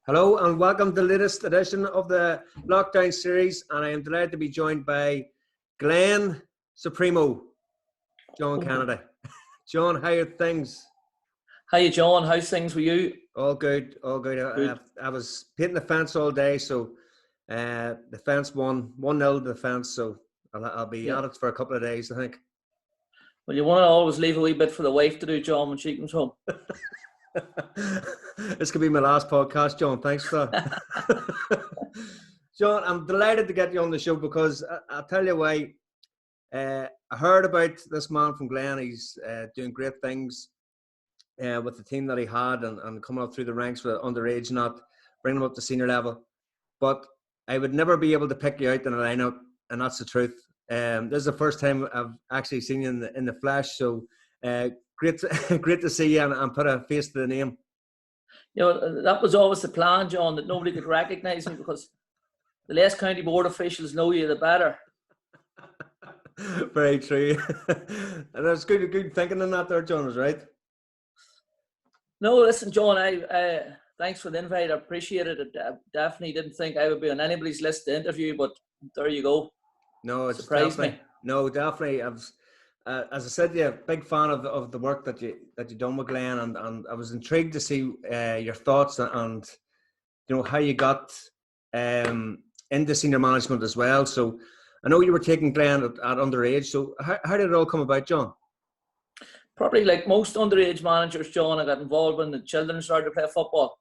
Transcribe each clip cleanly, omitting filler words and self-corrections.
Hello and welcome to the latest edition of the Lockdown series, and I am delighted to be joined by Glen Supremo, John Canada. John, how are things? Hiya, John. How's things with you? All good, all good. I was painting the fence all day, so the fence won 1-0 to the fence, so I'll be at it for a couple of days, I think. Well, you want to always leave a wee bit for the wife to do, John, when she comes home. This could be my last podcast, John. Thanks for that. John, I'm delighted to get you on the show because I'll tell you why. I heard about this man from Glen. He's doing great things with the team that he had and coming up through the ranks with underage, not bringing them up to senior level. But I would never be able to pick you out in a lineup, and that's the truth. This is the first time I've actually seen you in the flesh, so great to see you and put a face to the name. You know, that was always the plan, John, that nobody could recognise me because the less county board officials know you, the better. Very true. And that's good thinking on that there, John, is right. No, listen, John, thanks for the invite. I appreciate it. I definitely didn't think I would be on anybody's list to interview, but there you go. No, it's surprised me. No, definitely. As I said, yeah, big fan of the work that you done with Glen, and I was intrigued to see your thoughts and how you got into senior management as well. So I know you were taking Glen at underage. So how did it all come about, John? Probably like most underage managers, John, I got involved when the children started to play football.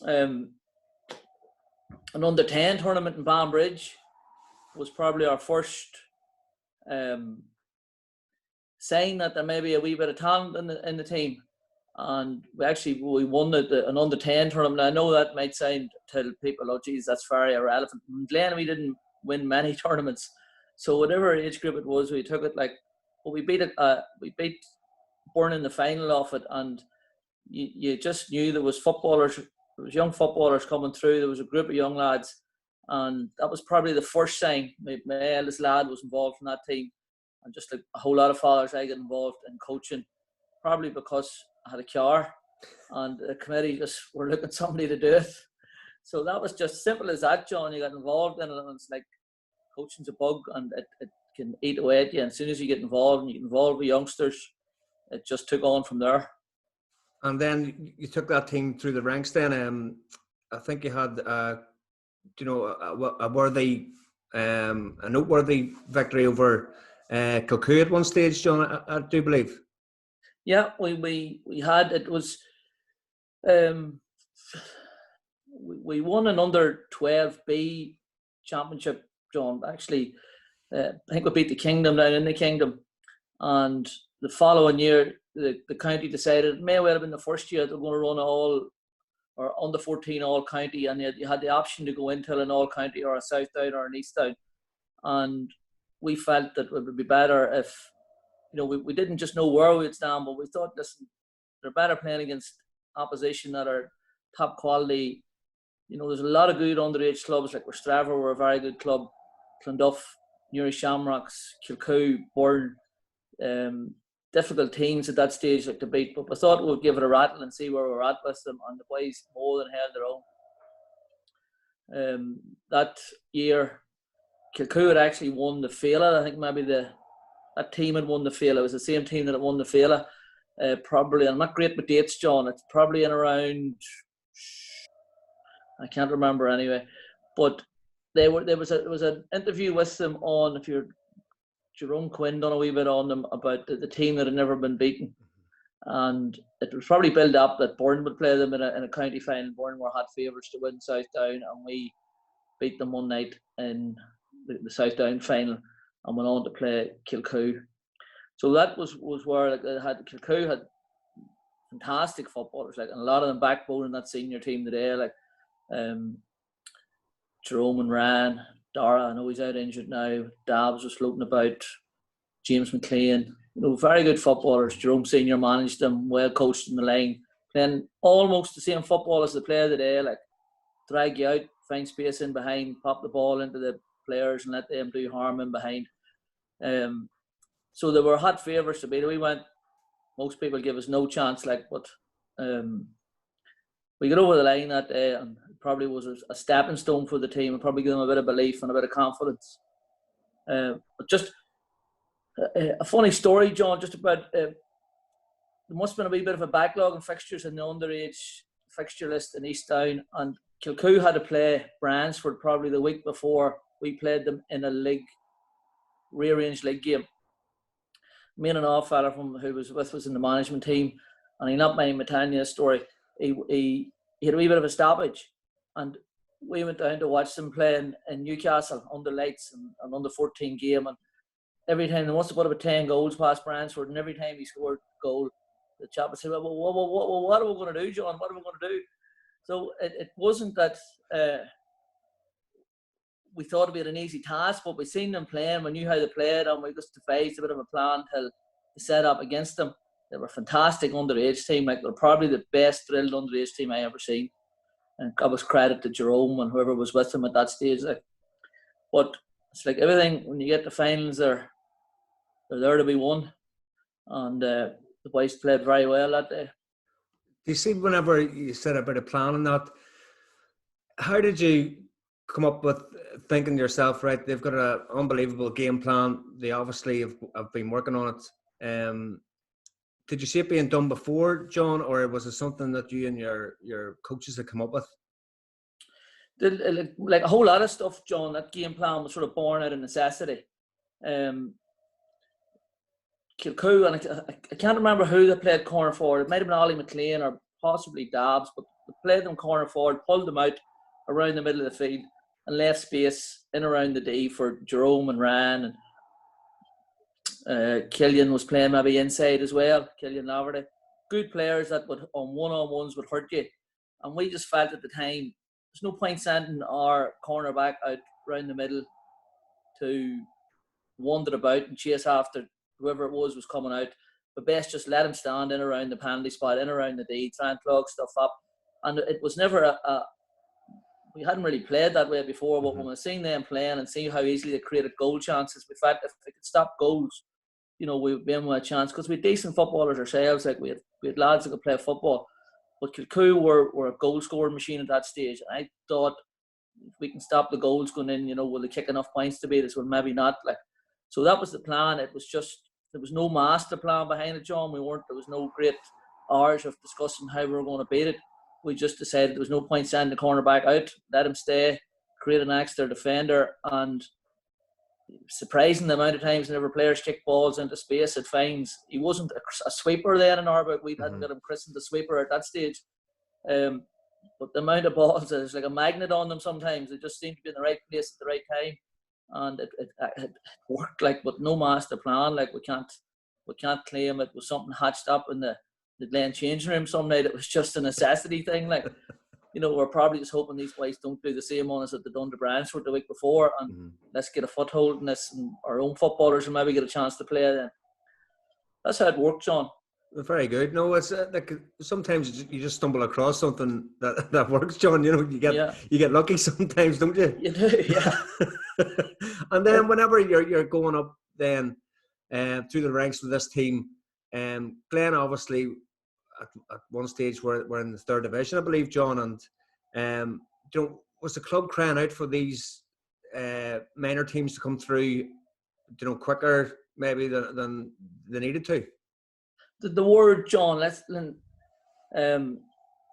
An under-10 tournament in Banbridge was probably our first sign that there may be a wee bit of talent in the team. And we won an under-10 tournament. I know that might sound to people, oh geez, that's very irrelevant. In Glen, we didn't win many tournaments. So whatever age group it was, we took it we beat Burn in the final of it, and you just knew there was young footballers coming through. There was a group of young lads, and that was probably the first sign. My eldest lad was involved in that team, and just like a whole lot of fathers, I got involved in coaching, probably because I had a car, and the committee just were looking somebody to do it. So that was just simple as that, John. You got involved in it, and it's like coaching's a bug, and it can eat away at you. And as soon as you get involved and you get involved with youngsters, it just took on from there. And then you took that team through the ranks. Then I think you had a noteworthy victory over Kilcoo at one stage, John. I do believe. Yeah, we had it was. We won an under 12B championship, John. Actually, I think we beat the Kingdom down in the Kingdom, and the following year, the county decided it may well have been the first year they were going to run all or under 14 all county, and you had the option to go into an all county or a South Down or an East Down, and we felt that it would be better if we didn't just know where we'd stand, but we thought, listen, they're better playing against opposition that are top quality. There's a lot of good underage clubs like Westraver were a very good club, Clonduff, Newry Shamrocks, Kilcoo, Burn. Difficult teams at that stage like to beat, but we thought we would give it a rattle and see where we're at with them, and the boys more than held their own. That year, Kilcoo had actually won the Féile. I think maybe that team had won the Féile. It was the same team that had won the Féile. Probably, I'm not great with dates, John. It's probably in around, I can't remember anyway, but there was an interview with them on, if you're Jerome Quinn done a wee bit on them about the team that had never been beaten, and it was probably built up that Burn would play them in a county final. Burn were hot favourites to win South Down, and we beat them one night in the South Down final and went on to play Kilcoo. So that was where Kilcoo had fantastic footballers, and a lot of them backbone in that senior team today, Jerome and Ryan. Dara, I know he's out injured now. Dabs was floating about. James McLean, very good footballers. Jerome Senior managed them, well coached in the line, playing almost the same football as the player today. Drag you out, find space in behind, pop the ball into the players, and let them do harm in behind. So they were hot favourites to beat. We went. Most people give us no chance, but we got over the line that day, and it probably was a stepping stone for the team, and probably gave them a bit of belief and a bit of confidence. But just a funny story, John, just about there must have been a wee bit of a backlog in fixtures in the underage fixture list in East Down, and Kilcoo had to play Bransford probably the week before we played them in a league, rearranged league game. Me and an off fella who was with us in the management team, and he'll not mind me telling you a story. He had a wee bit of a stoppage, and we went down to watch them playing in Newcastle under lights and under 14 game, and every time they must have put about 10 goals past Bransford, and every time he scored a goal, the chap would say, well, what are we going to do, John? What are we going to do? So it wasn't that we thought it'd be an easy task, but we seen them playing, we knew how they played, and we just devised a bit of a plan to set up against them. They were a fantastic underage team. Like, they're probably the best drilled underage team I ever seen. And I was credit to Jerome and whoever was with them at that stage. Like, but it's like everything, when you get to finals, they're there to be won. And the boys played very well that day. Do you see, whenever you said a bit of planning that, how did you come up with thinking to yourself, right, they've got an unbelievable game plan, they obviously have been working on it. Did you see it being done before, John, or was it something that you and your coaches had come up with? Like a whole lot of stuff, John, that game plan was sort of born out of necessity. Kilcoo, and I can't remember who they played corner forward. It might have been Ollie McLean or possibly Dabbs, but they played them corner forward, pulled them out around the middle of the field and left space in around the D for Jerome and Ryan, and Killian was playing maybe inside as well, Killian Laverty. Good players that would, on one-on-ones, would hurt you. And we just felt at the time, there's no point sending our cornerback out around the middle to wander about and chase after whoever it was coming out. But best just let him stand in around the penalty spot, in around the D, try and clog stuff up. And it was never we hadn't really played that way before, but when we seen them playing and seeing how easily they created goal chances, we felt if they could stop goals, you know, we'd be in with a chance, because we had decent footballers ourselves. Like, we had lads that could play football, but Kilcoo were a goal scoring machine at that stage. And I thought, if we can stop the goals going in, you know, will they kick enough points to beat us? Well, maybe not. Like, so that was the plan. It was just, there was no master plan behind it, John. There was no great hours of discussing how we were going to beat it. We just decided there was no point sending the cornerback out, let him stay, create an extra defender, and surprising the amount of times whenever players kick balls into space at fines. He wasn't a sweeper then in our book. We hadn't got him christened a sweeper at that stage. But the amount of balls, is like a magnet on them sometimes. They just seem to be in the right place at the right time. And it worked, like, with no master plan. Like, we can't claim it was something hatched up in the Glen changing room some night. It was just a necessity thing. Like, you know, we're probably just hoping these boys don't do the same on us that they done to Bransford the week before, and let's get a foothold in this, and our own footballers will maybe get a chance to play then. That's how it worked, John. Very good. No, it's like sometimes you just stumble across something that works, John. You know, you get lucky sometimes, don't you? You do, yeah. And then whenever you're going up then through the ranks with this team, Glen obviously at one stage we're in the third division, I believe, John, and you know, was the club crying out for these minor teams to come through, you know, quicker maybe than they needed to? The word, John,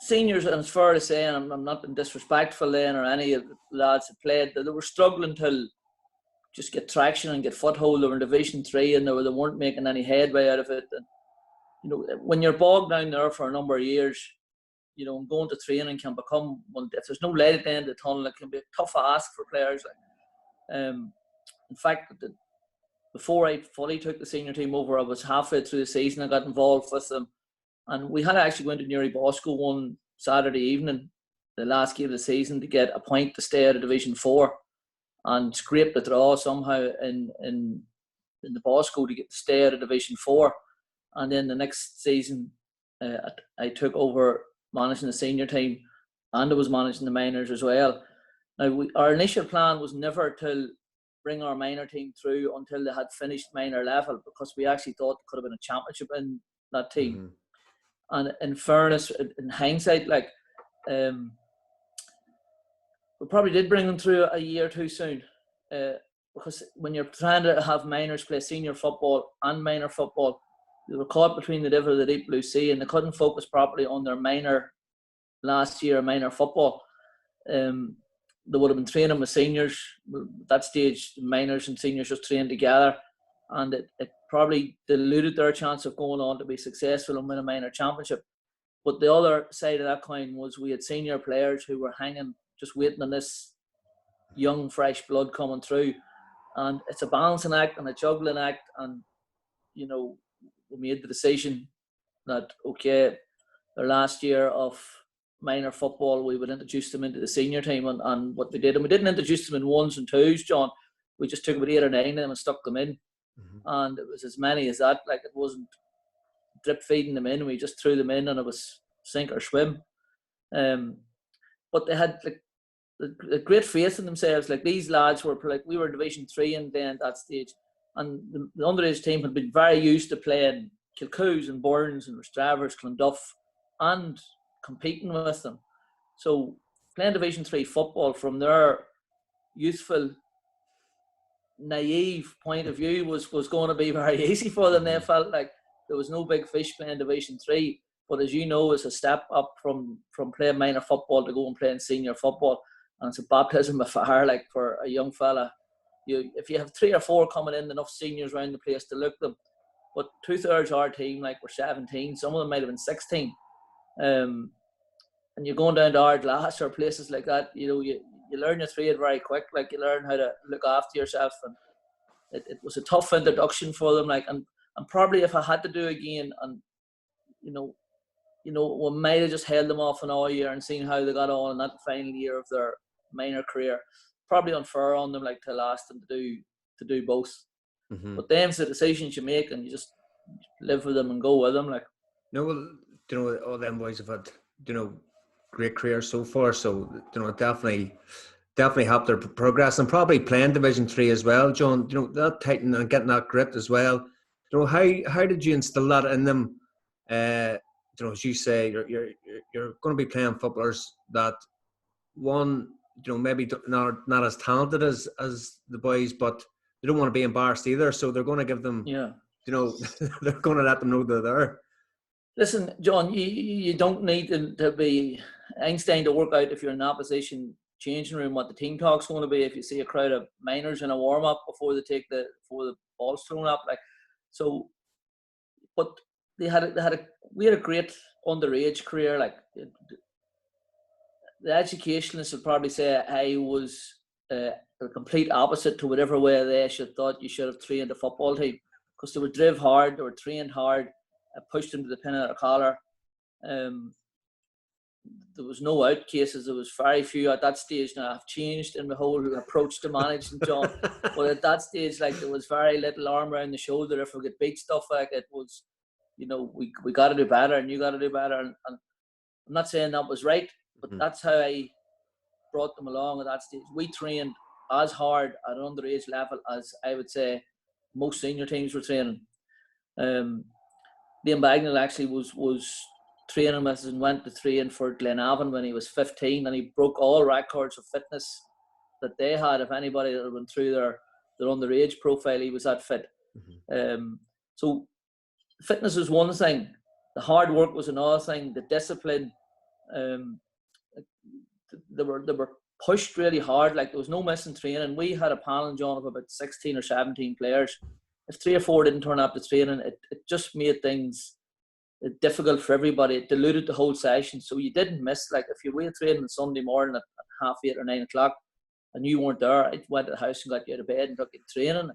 seniors, and it's fair to say, and I'm not being disrespectful then or any of the lads that played, they were struggling to just get traction and get foothold. They were in Division 3 and they weren't making any headway out of it. And, you know, when you're bogged down there for a number of years, you know, going to training can become one. If there's no light at the end of the tunnel, it can be a tough ask for players. Like, in fact, before I fully took the senior team over, I was halfway through the season. I got involved with them, and we had to actually go into Newry Bosco one Saturday evening, the last game of the season, to get a point to stay out of Division 4, and scrape the draw somehow in the Bosco to get to stay out of Division 4. And then the next season, I took over managing the senior team, and I was managing the minors as well. Now, our initial plan was never to bring our minor team through until they had finished minor level, because we actually thought there could have been a championship in that team. And in fairness, in hindsight, like, we probably did bring them through a year too soon. Because when you're trying to have minors play senior football and minor football, they were caught between the devil and the deep blue sea, and they couldn't focus properly on their minor last year, minor football. They would have been training with seniors. At that stage, the minors and seniors just trained together, and it probably diluted their chance of going on to be successful and win a minor championship. But the other side of that coin was we had senior players who were hanging, just waiting on this young, fresh blood coming through. And it's a balancing act and a juggling act. And, you know, we made the decision that, okay, their last year of minor football, we would introduce them into the senior team. And what they did, and we didn't introduce them in ones and twos, John. We just took about 8 or 9 of them and stuck them in. Mm-hmm. And it was as many as that. Like, it wasn't drip feeding them in. We just threw them in and it was sink or swim. But they had like a great faith in themselves. Like, these lads were like, we were Division 3 and then at that stage. And the underage team had been very used to playing Kilcoos and Burns and Restravers, Clonduff, and competing with them. So playing Division 3 football from their youthful, naive point of view was going to be very easy for them. They felt like there was no big fish playing Division 3. But as you know, it's a step up from playing minor football to go and playing senior football. And it's a baptism of fire, like, for a young fella. If you have 3 or 4 coming in, enough seniors around the place to look them. But 2/3 our team, like, were 17. Some of them might have been 16. And you're going down to Ardglass or places like that, you know, you learn your trade very quick. Like, you learn how to look after yourself. And it was a tough introduction for them. Like, and probably if I had to do again, and, you know, we might have just held them off another year and seen how they got on in that final year of their minor career. Probably unfair on them, like, to ask them to do both. Mm-hmm. But them's the decisions you make, and you just live with them and go with them. Like, well, all them boys have had, great careers so far. So, definitely helped their progress, and probably playing Division 3 as well, John. That tightening and getting that grit as well. How did you instill that in them? As you say, you're going to be playing footballers that, one, maybe not as talented as the boys, but they don't want to be embarrassed either. So they're going to give them, they're going to let them know they're there. Listen, John, you don't need to be Einstein to work out if you're in that position changing room what the team talk's going to be. If you see a crowd of minors in a warm up before the ball's thrown up, like, so. But we had a great underage career. Like, the educationalists would probably say I was the complete opposite to whatever way they should thought you should have trained a football team, because they were driven hard, they were trained hard, pushed into the pin of their collar. There was no out cases. There was very few at that stage. Now, I've changed in my whole approach to managing, John. But at that stage, like, there was very little arm around the shoulder if we could beat stuff. Like, it was, we got to do better, and you got to do better. And I'm not saying that was right, but that's how I brought them along at that stage. We trained as hard at an underage level as, I would say, most senior teams were training. Liam Bagnall actually was training with us and went to train for Glenavon when he was 15, and he broke all records of fitness that they had. If anybody that had went through their underage profile, he was that fit. So fitness was one thing, the hard work was another thing, the discipline. They were pushed really hard. Like, there was no missing training. We had a panel, John, of about 16 or 17 players. If 3 or 4 didn't turn up to training, it just made things difficult for everybody. It diluted the whole session, so you didn't miss. Like, if you were training on Sunday morning at 8:30 or 9 o'clock and you weren't there, I went to the house and got you out of bed and took you to training.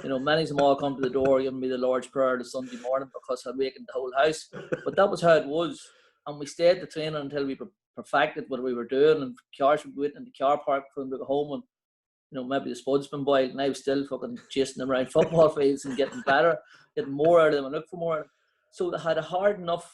Many of them all come to the door giving me the Lord's Prayer the Sunday morning because I'd wakened the whole house. But that was how it was. And we stayed to training until we perfected what we were doing, and cars would be waiting in the car park for them to go home, and maybe the spudsman boy, and I was still fucking chasing them around football fields and getting better, getting more out of them and look for more. So they had a hard enough,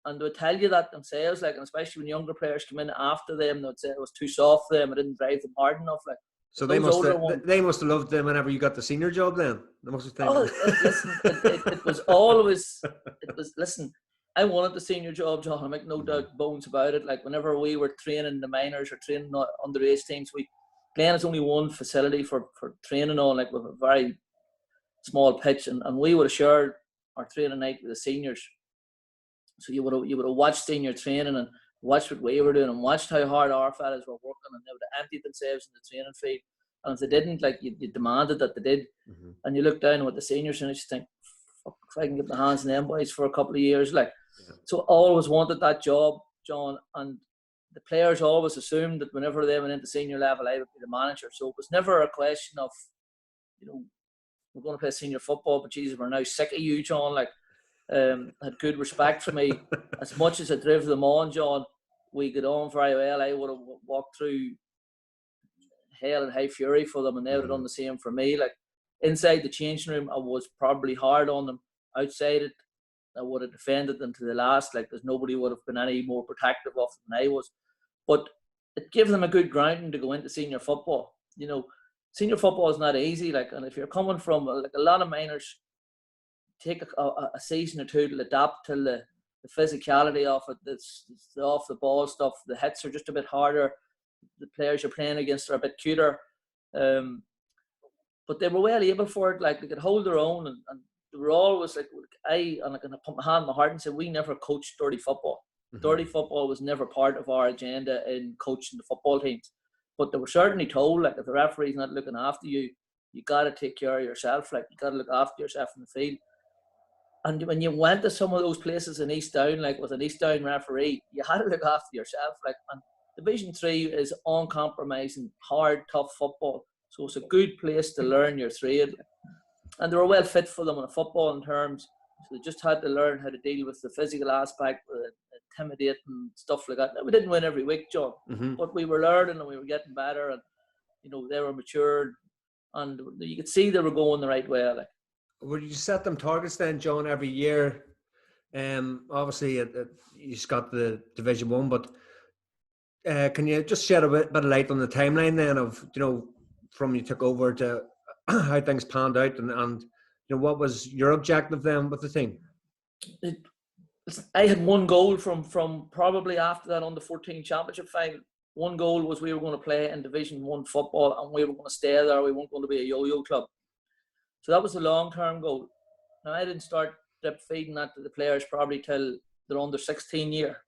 and they would tell you that themselves, like, and especially when younger players come in after them, they would say it was too soft for them, I didn't drive them hard enough. Like, so they must have loved them whenever you got the senior job then. They must have listen, it was always, listen, I wanted the senior job, John. I make no doubt bones about it. Like whenever we were training the minors or training underage teams, Glen has only one facility for training on, like with a very small pitch, and we would have shared our training night with the seniors. So you would have watched senior training and watched what we were doing and watched how hard our fellas were working, and they would have emptied themselves in the training field. And if they didn't, like you demanded that they did. And you look down at what the seniors and you just think, fuck, if I can get my hands on them boys for a couple of years, like. So I always wanted that job, John, and the players always assumed that whenever they went into senior level, I would be the manager. So it was never a question of, we're going to play senior football, but Jesus, we're now sick of you, John. Like, had good respect for me. As much as I drove them on, John, we got on very well. I would have walked through hell and high fury for them, and they would have done the same for me. Like, inside the changing room, I was probably hard on them. Outside it, I would have defended them to the last. Like, there's nobody would have been any more protective of them than I was. But it gave them a good grounding to go into senior football. Senior football is not easy. Like, and if you're coming from, like, a lot of minors take a season or two to adapt to the physicality of it, the off the ball stuff. The hits are just a bit harder. The players you're playing against are a bit cuter. But they were well able for it. Like, they could hold their own, and they were always like, I can put my hand on my heart and say, we never coached dirty football. Dirty football was never part of our agenda in coaching the football teams. But they were certainly told, like, if the referee's not looking after you, you got to take care of yourself. Like, you got to look after yourself in the field. And when you went to some of those places in East Down, like with an East Down referee, you had to look after yourself. Like, and Division 3 is uncompromising, hard, tough football. So it's a good place to learn your trade. And they were well fit for them in football in terms. So they just had to learn how to deal with the physical aspect, intimidating stuff like that. Now, we didn't win every week, John, but we were learning and we were getting better, and they were matured, and you could see they were going the right way. Like, would you set them targets then, John, every year? Obviously, you just got the Division 1, but can you just shed a bit of light on the timeline then of from you took over to how things panned out, and what was your objective then with the team? I had one goal from probably after that on the 14 championship final. One goal was we were going to play in Division 1 football, and we were going to stay there. We weren't going to be a yo-yo club. So that was the long-term goal. Now, I didn't start feeding that to the players probably till they're under 16 year.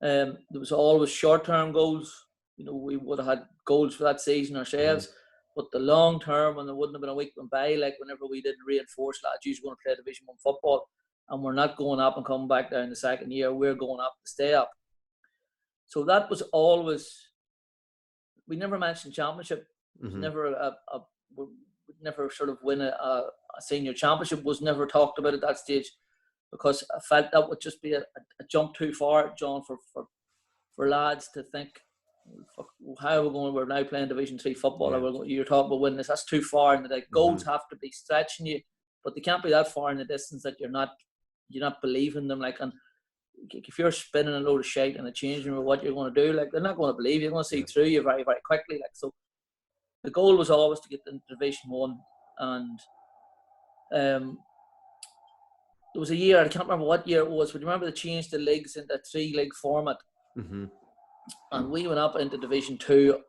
There was always short-term goals. We would have had goals for that season ourselves. But the long term, and there wouldn't have been a week went by, like whenever we didn't reinforce lads, you're going to play Division 1 football, and we're not going up and coming back down the second year. We're going up to stay up. So that was always. We never mentioned championship. Never never sort of win a senior championship was never talked about at that stage, because I felt that would just be a jump too far, John, for lads to think, how are we going? We're now playing Division 3 football. Yeah. You're talking about winning this. That's too far, and the goals have to be stretching you, but they can't be that far in the distance that you're not believing them. Like, and if you're spinning a load of shite and a changing room, what you're going to do, like, they're not going to believe you. They're going to see through you very, very quickly. Like, so the goal was always to get into Division 1, and there was a year, I can't remember what year it was, but you remember they changed the leagues into a 3-league format. And we went up into Division 2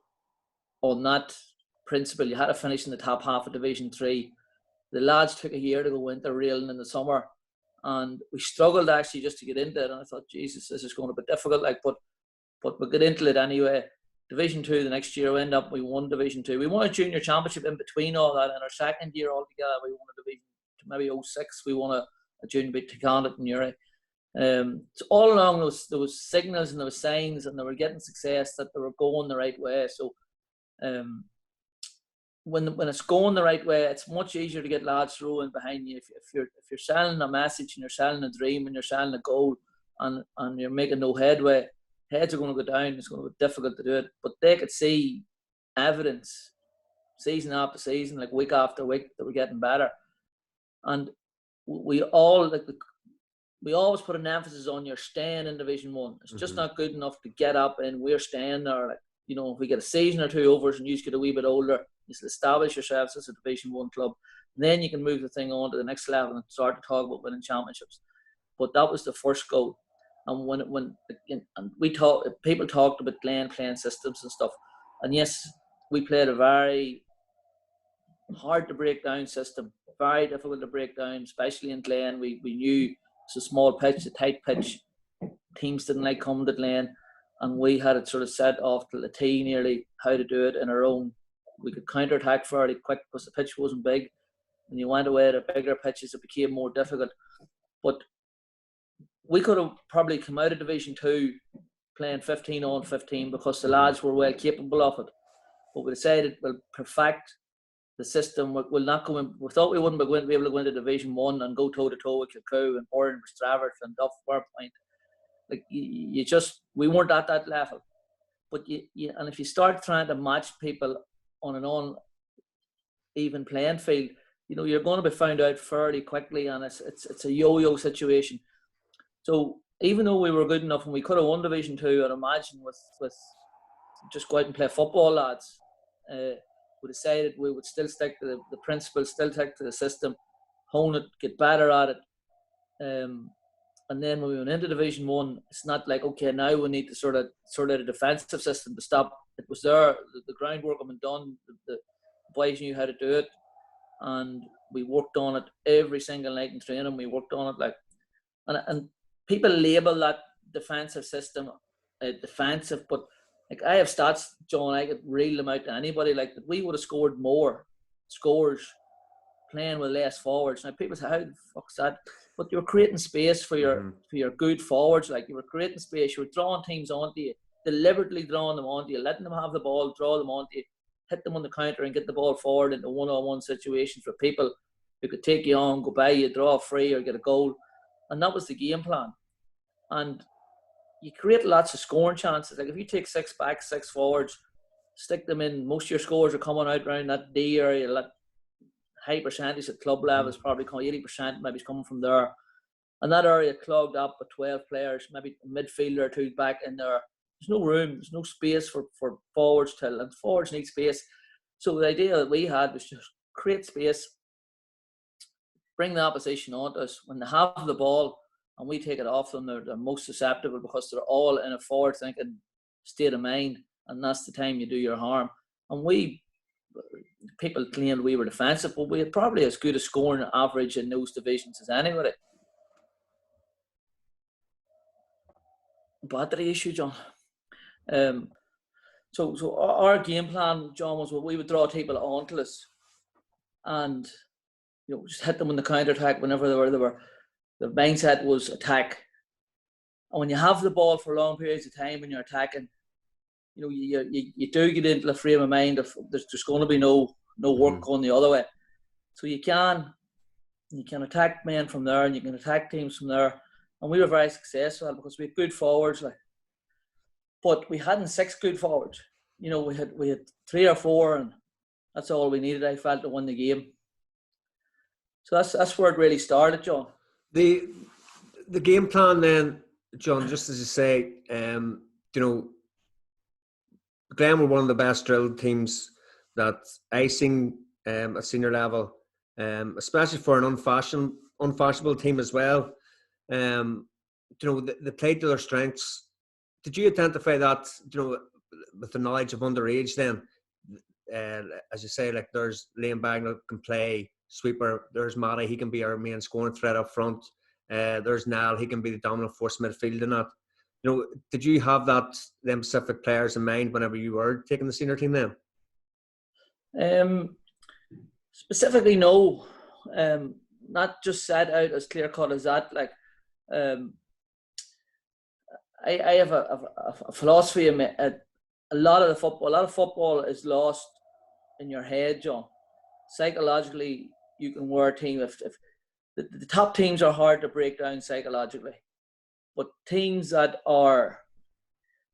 on that principle. You had to finish in the top half of Division 3. The lads took a year to go into reeling in the summer, and we struggled actually just to get into it. And I thought, Jesus, this is going to be difficult. Like, but we got into it anyway. Division 2 the next year, we won Division 2. We won a junior championship in between all that. In our second year altogether, we won a Division, maybe 06, we won a junior beat Taconic and Uri. So all along there was signals and there was signs, and they were getting success, that they were going the right way. So when it's going the right way, it's much easier to get lads rowing behind you. If you're selling a message and you're selling a dream and you're selling a goal, and you're making no headway, heads are going to go down. It's going to be difficult to do it. But they could see evidence season after season, like week after week, that we're getting better. And we always put an emphasis on you're staying in Division 1. It's just not good enough to get up, and we're staying there. Like, if we get a season or two over and you get a wee bit older, you still establish yourselves as a Division 1 club. And then you can move the thing on to the next level and start to talk about winning championships. But that was the first goal. And when people talked about Glen playing systems and stuff. And yes, we played a very hard to break down system, very difficult to break down, especially in Glen. We knew it's a small pitch, a tight pitch. Teams didn't like coming to Glen, and we had it sort of set off to the T nearly how to do it in our own. We could counter attack fairly quick because the pitch wasn't big. When you went away to bigger pitches, it became more difficult. But we could have probably come out of Division 2 playing 15 on 15 because the lads were well capable of it. But we decided we'll perfect the system. We'll not go in. We thought we wouldn't be able to go into Division 1 and go toe to toe with Kilcoo and Oran, Stravert and Duff, Point. Like we weren't at that level. But and if you start trying to match people on an uneven playing field, you're going to be found out fairly quickly, and it's a yo-yo situation. So even though we were good enough and we could have won Division 2, I'd imagine with just go out and play football, lads, we decided we would still stick to the principles, still stick to the system, hone it, get better at it. And then when we went into Division 1, it's not like, okay, now we need to sort out a defensive system to stop. It was there, the groundwork had been done, the boys knew how to do it, and we worked on it every single night in training. We worked on it and people label that defensive system defensive, but like I have stats, John, I could reel them out to anybody, like that we would have scored more scores playing with less forwards. Now people say, how the fuck's that? But you were creating space for your good forwards. Like you were creating space, you were drawing teams onto you, deliberately drawing them onto you, letting them have the ball, draw them onto you, hit them on the counter and get the ball forward into one-on-one situations for people who could take you on, go by you, draw a free or get a goal. And that was the game plan. And you create lots of scoring chances. Like if you take 6 backs, 6 forwards, stick them in, most of your scores are coming out around that D area. That high percentage at club level is probably 80%, maybe it's coming from there. And that area clogged up with 12 players, maybe a midfielder or 2 back in there. There's no room, there's no space for forwards and forwards need space. So the idea that we had was just create space, bring the opposition onto us. When they have the ball and we take it off them, they're most susceptible because they're all in a forward thinking state of mind, and that's the time you do your harm. And people claimed we were defensive, but we had probably as good a scoring average in those divisions as anybody. Battery issue, John. So our game plan, John, was we would draw people onto us and just hit them on the counter attack whenever they were. The mindset was attack. And when you have the ball for long periods of time when you're attacking, you do get into the frame of mind of there's going to be no work going the other way. So you can attack men from there and you can attack teams from there. And we were very successful because we had good forwards, but we hadn't 6 good forwards. We had 3 or 4, and that's all we needed, I felt, to win the game. So that's where it really started, John. The game plan then, John, just as you say, Glen were one of the best drilled teams that I seen at senior level, especially for an unfashionable team as well. They played to their strengths. Did you identify that, with the knowledge of underage then? As you say, like there's Liam Bagnall can play sweeper, there's Matty, he can be our main scoring threat up front. There's Niall, he can be the dominant force midfield in that. Did you have them specific players in mind whenever you were taking the senior team then? Specifically, no. Not just set out as clear cut as that. Like, I have a philosophy. A lot of football is lost in your head, John. Psychologically, you can wear a team. If the top teams are hard to break down psychologically, but teams that are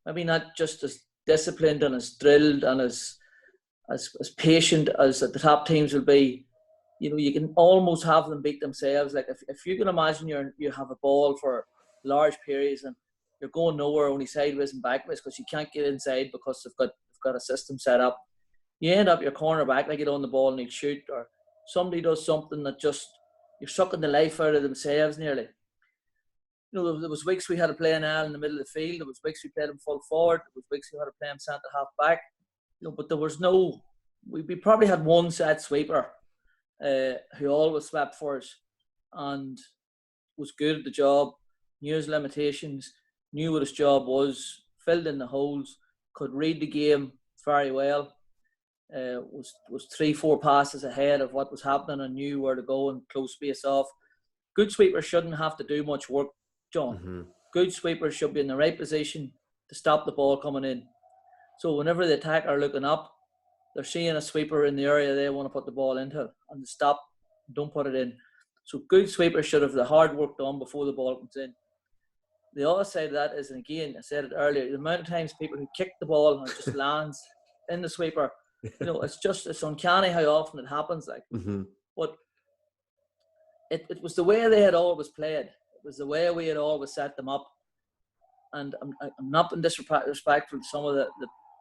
maybe not just as disciplined and as drilled and as patient as the top teams will be, you can almost have them beat themselves. Like if you can imagine you have a ball for large periods and you're going nowhere, only sideways and backwards because you can't get inside because they've got a system set up. You end up your cornerback, like, get on the ball and he'll shoot, or somebody does something that just, you're sucking the life out of themselves nearly. There was weeks we had to play an Al in the middle of the field. There was weeks we played him full forward. There was weeks we had to play him centre half back. But there was no. We probably had one set sweeper who always swept for us and was good at the job, knew his limitations, knew what his job was, filled in the holes, could read the game very well. Was 3-4 passes ahead of what was happening and knew where to go and close space off. Good sweepers shouldn't have to do much work, John. Good sweepers should be in the right position to stop the ball coming in. So whenever the attacker are looking up, they're seeing a sweeper in the area they want to put the ball into, and they stop, don't put it in. So good sweepers should have the hard work done before the ball comes in. The other side of that is, and again, I said it earlier, the amount of times people who kick the ball and it just lands in the sweeper, it's uncanny how often it happens. But it was the way they had always played. It was the way we had always set them up. And I'm not being disrespectful to some of the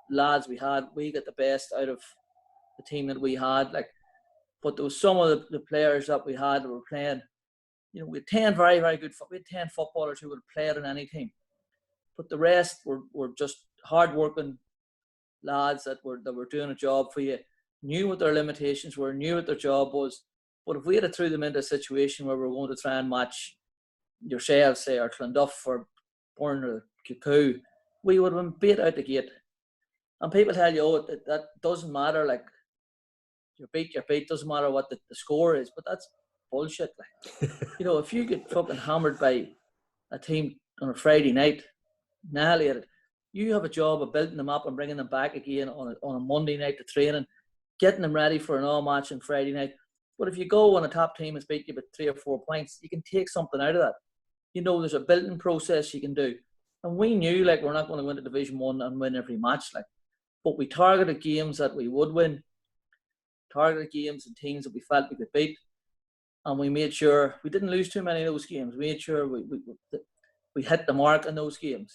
lads we had. We got the best out of the team that we had. But there was some of the players that we had that were playing. We had 10 very, very good. We had 10 footballers who would have played in any team. But the rest were just hard-working lads that were doing a job for you, knew what their limitations were, knew what their job was. But if we had threw them into a situation where we were going to try and match yourselves, say, or Clonduff or Bourne or Cuckoo, we would have been beat out the gate. And people tell you, that doesn't matter, you're beat, doesn't matter what the score is, but that's bullshit. If you get fucking hammered by a team on a Friday night, annihilated, you have a job of building them up and bringing them back again on a Monday night to training, getting them ready for an all-match on Friday night. But if you go on a top team and beat you by 3 or 4 points, you can take something out of that. There's a building process you can do. And we knew, we're not going to go into Division 1 and win every match, but we targeted games that we would win, targeted games and teams that we felt we could beat. And we made sure we didn't lose too many of those games. We made sure we hit the mark in those games.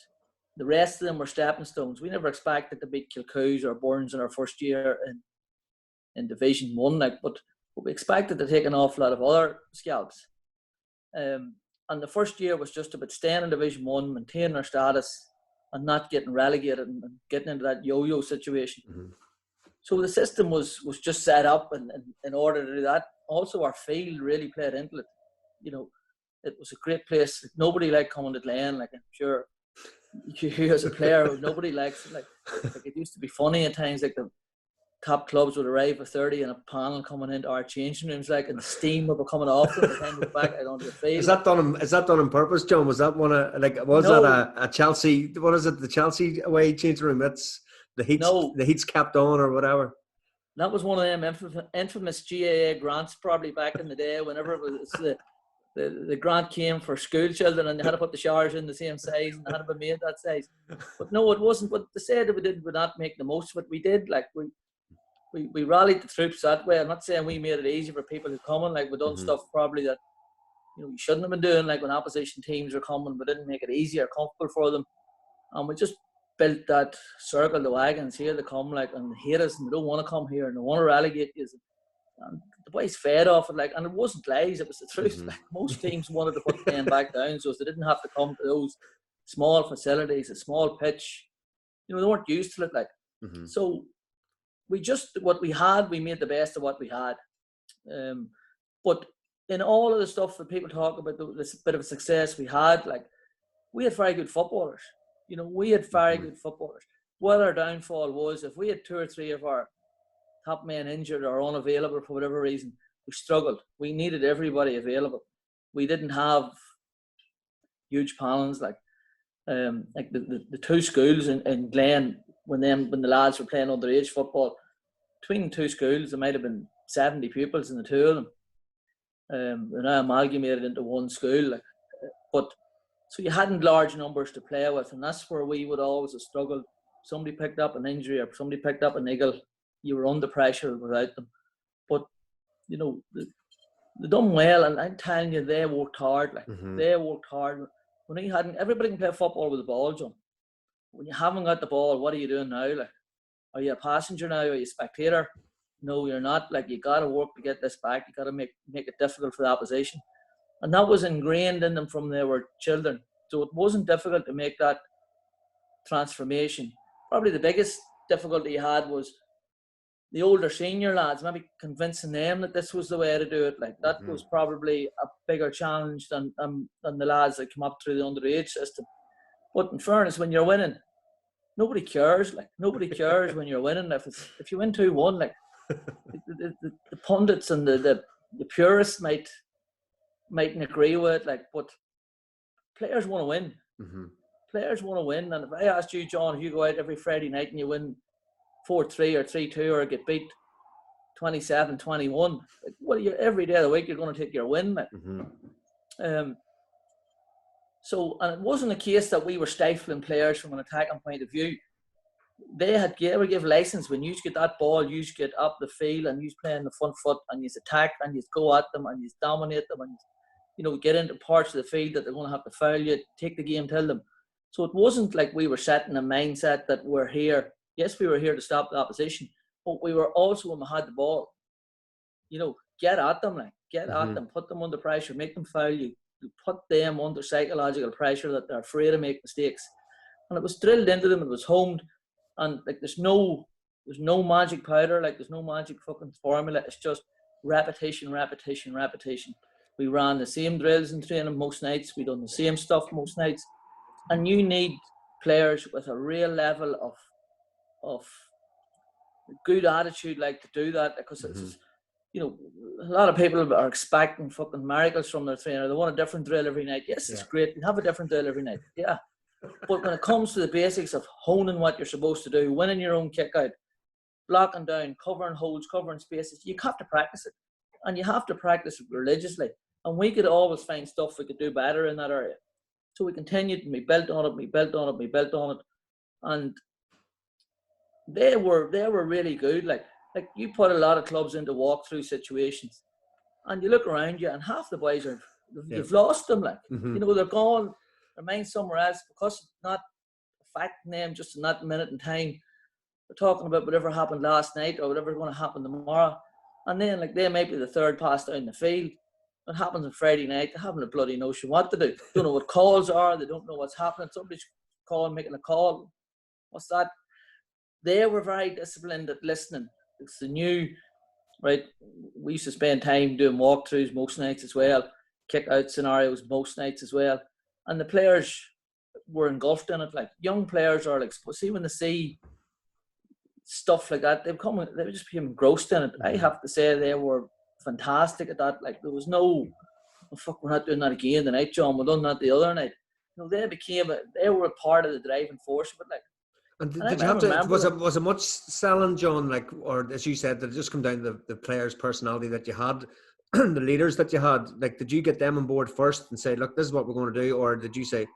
The rest of them were stepping stones. We never expected to beat Kilcoos or Burns in our first year in Division 1, but we expected to take an awful lot of other scalps. And the first year was just about staying in Division 1, maintaining our status, and not getting relegated and getting into that yo-yo situation. So the system was just set up in order to do that. Also, our field really played into it. It was a great place. Nobody liked coming to Glen. I'm sure you as a player, nobody likes it. It used to be funny at times. The top clubs would arrive at 30 and a panel coming into our changing rooms, and the steam would be coming off them. The time we back out onto the field. Is that done on purpose, John? Was that one that a Chelsea? What is it? The Chelsea away changing room? That's the heat's the heat's kept on or whatever. That was one of them infamous GAA grants, probably back in the day. Whenever it was the grant came for school children, and they had to put the showers in the same size, and they had to be made that size. But no, it wasn't. But they said that we did not make the most of it. We did. We rallied the troops that way. I'm not saying we made it easy for people who come in. We done stuff probably that we shouldn't have been doing. When opposition teams are coming, we didn't make it easy or comfortable for them, and we just built that circle, the wagons here to come and hate us, and they don't want to come here and they want to relegate you. And the boys fed off it, and it wasn't lies, it was the truth. Most teams wanted to put the game back down so they didn't have to come to those small facilities, a small pitch. They weren't used to it. So what we had, we made the best of what we had. But in all of the stuff that people talk about, this bit of success we had, we had very good footballers. We had very good footballers. What our downfall was, if we had 2 or 3 of our top men injured or unavailable for whatever reason, we struggled. We needed everybody available. We didn't have huge panels the 2 schools in Glen when the lads were playing underage football. Between the 2 schools, there might have been 70 pupils in the 2 of them. They're now amalgamated into one school. So you hadn't large numbers to play with, and that's where we would always have struggled. Somebody picked up an injury or somebody picked up a niggle, you were under pressure without them. But, they done well, and I'm telling you, they worked hard. They worked hard. When everybody can play football with the ball, John. When you haven't got the ball, what are you doing now? Are you a passenger now? Are you a spectator? No, you're not. You got to work to get this back. You got to make it difficult for the opposition. And that was ingrained in them from they were children. So it wasn't difficult to make that transformation. Probably the biggest difficulty you had was the older senior lads, maybe convincing them that this was the way to do it. Like that was probably a bigger challenge than the lads that come up through the underage system. But in fairness, when you're winning, nobody cares. Like nobody cares when you're winning. If you win 2-1, like the pundits and the purists mightn't agree with it. Like, but players want to win. Players want to win. And if I asked you, John, if you go out every Friday night and you win 4-3 or 3-2 or get beat 27-21, like, well, every day of the week you're going to take your win. Like. So, and it wasn't a case that we were stifling players from an attacking point of view. They were given license. When you get that ball, you get up the field and you play in the front foot and you attack and you go at them and you dominate them and get into parts of the field that they're going to have to foul you, take the game, tell them. So it wasn't like we were setting a mindset that we're here. Yes, we were here to stop the opposition, but we were also, when we had the ball, get at them, get at them, put them under pressure, make them foul you, put them under psychological pressure that they're afraid to make mistakes. And it was drilled into them, it was honed, and like there's no magic powder, like there's no magic fucking formula. It's just repetition. We ran the same drills in training most nights. We done the same stuff most nights. And you need players with a real level of good attitude, like to do that, because it's a lot of people are expecting fucking miracles from their trainer. They want a different drill every night. Yes, it's great. You have a different drill every night. Yeah. But when it comes to the basics of honing what you're supposed to do, winning your own kick out, blocking down, covering holes, covering spaces, you have to practice it. And you have to practice it religiously. And we could always find stuff we could do better in that area. So we continued and we built on it. And they were really good. Like you put a lot of clubs into walkthrough situations and you look around you and half the boys you've lost them. Like, they're gone, their mind's somewhere else because it's not affecting them just in that minute in time. They're talking about whatever happened last night or whatever's going to happen tomorrow. And then like they might be the third pass down the field. It happens on Friday night. They haven't a bloody notion what to do. Don't know what calls are. They don't know what's happening. Somebody's making a call. What's that? They were very disciplined at listening. It's the new, right? We used to spend time doing walkthroughs most nights as well, kick out scenarios most nights as well. And the players were engulfed in it. Like young players are like, see when they see stuff like that, they just became engrossed in it. I have to say they were fantastic at that. Like there was no, oh, fuck, we're not doing that again tonight, John. We've done that the other night. They were a part of the driving force of it. Like, and did you have to? Was it much selling, John? Like, or as you said, did it just come down to the players' personality that you had, the leaders that you had? Like, did you get them on board first and say, "Look, this is what we're going to do," or did you say,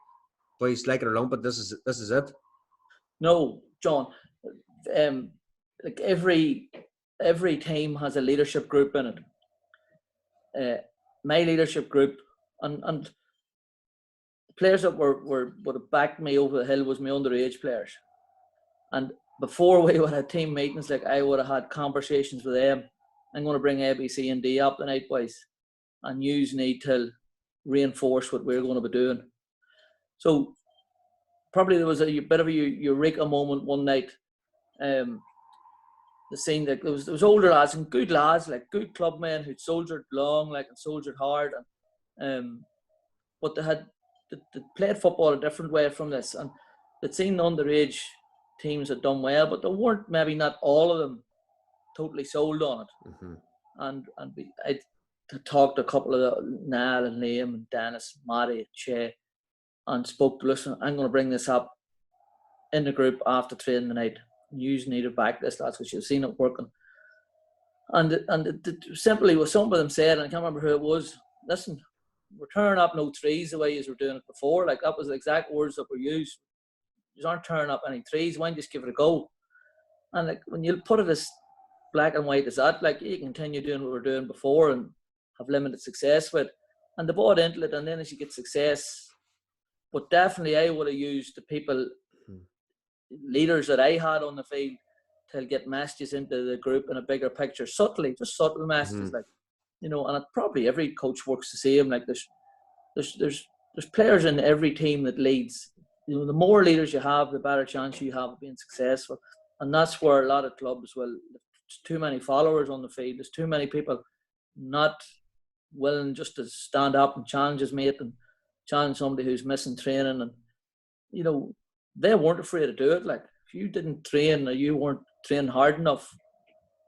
"Boys, like it or don't, but this is it"? No, John. Like every team has a leadership group in it. My leadership group and the players that would have backed me over the hill was my underage players. And before we would have team meetings, like I would have had conversations with them. I'm going to bring A, B, C, and D up tonight, boys, and you need to reinforce what we're going to be doing. So probably there was a bit of a eureka moment one night. The scene that there was older lads and good lads, like good club men who'd soldiered long, like and soldiered hard, and but they played football a different way from this, and they'd seen the underage teams had done well, but they weren't, maybe not all of them totally sold on it. And I talked to a couple of Niall and Liam and Dennis, Matty, and Shay, and spoke to, listen, I'm going to bring this up in the group after training tonight. You need to back this, lads, because you've seen it working. And simply what some of them said, and I can't remember who it was, listen, we're turning up no threes the way you were doing it before. Like that was the exact words that were used. You aren't turning up any threes, why don't you just give it a go? And like when you put it as black and white as that, like you continue doing what we're doing before and have limited success with. And they bought into it, and then as you get success, but definitely I would have used the people, leaders that I had on the field to get messages into the group in a bigger picture, subtly, just subtle messages like, you know, and probably every coach works the same. Like there's players in every team that leads. You know, the more leaders you have, the better chance you have of being successful. And that's where a lot of clubs, well, there's too many followers on the field. There's too many people not willing just to stand up and challenge his mate and challenge somebody who's missing training. And, you know, they weren't afraid to do it. Like, if you didn't train or you weren't training hard enough,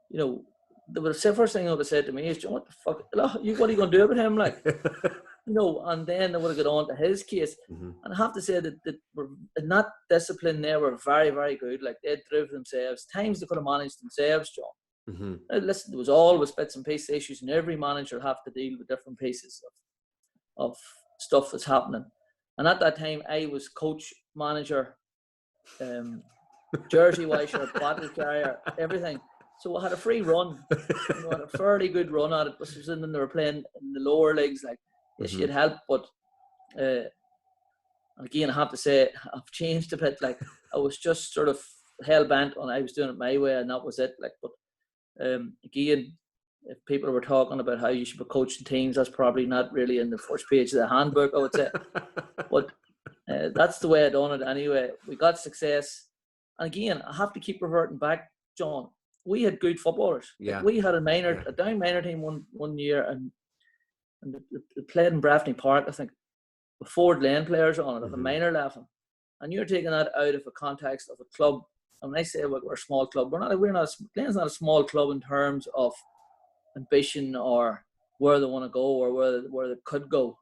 you know, the first thing they would have said to me is, what the fuck, what are you going to do about him? Like, you know, and then they would have got on to his case. And I have to say that in that discipline, they were very, very good. Like, they drove themselves. Times they could have managed themselves, John. Listen, there was always bits and pieces issues, and every manager have to deal with different pieces of stuff that's happening. And at that time, I was coach, manager, jersey washer, bottle carrier, everything. So I had a free run. You know, I had a fairly good run at it. This was in, and they were playing in the lower leagues. Like, yes, she had help, but again, I have to say, I've changed a bit. Like, I was just sort of hell bent on I was doing it my way, and that was it. Like, but again, if people were talking about how you should be coaching teams, that's probably not really in the first page of the handbook, I would say. But that's the way I done it anyway. We got success, and again, I have to keep reverting back, John. We had good footballers. Yeah. Like, we had a down minor team one year, and they played in Breffney Park, I think, with 4 Glen players on it at the minor level. And you're taking that out of a context of a club. And when I say we're a small club, Glen's not a small club in terms of ambition or where they want to go or where they could go.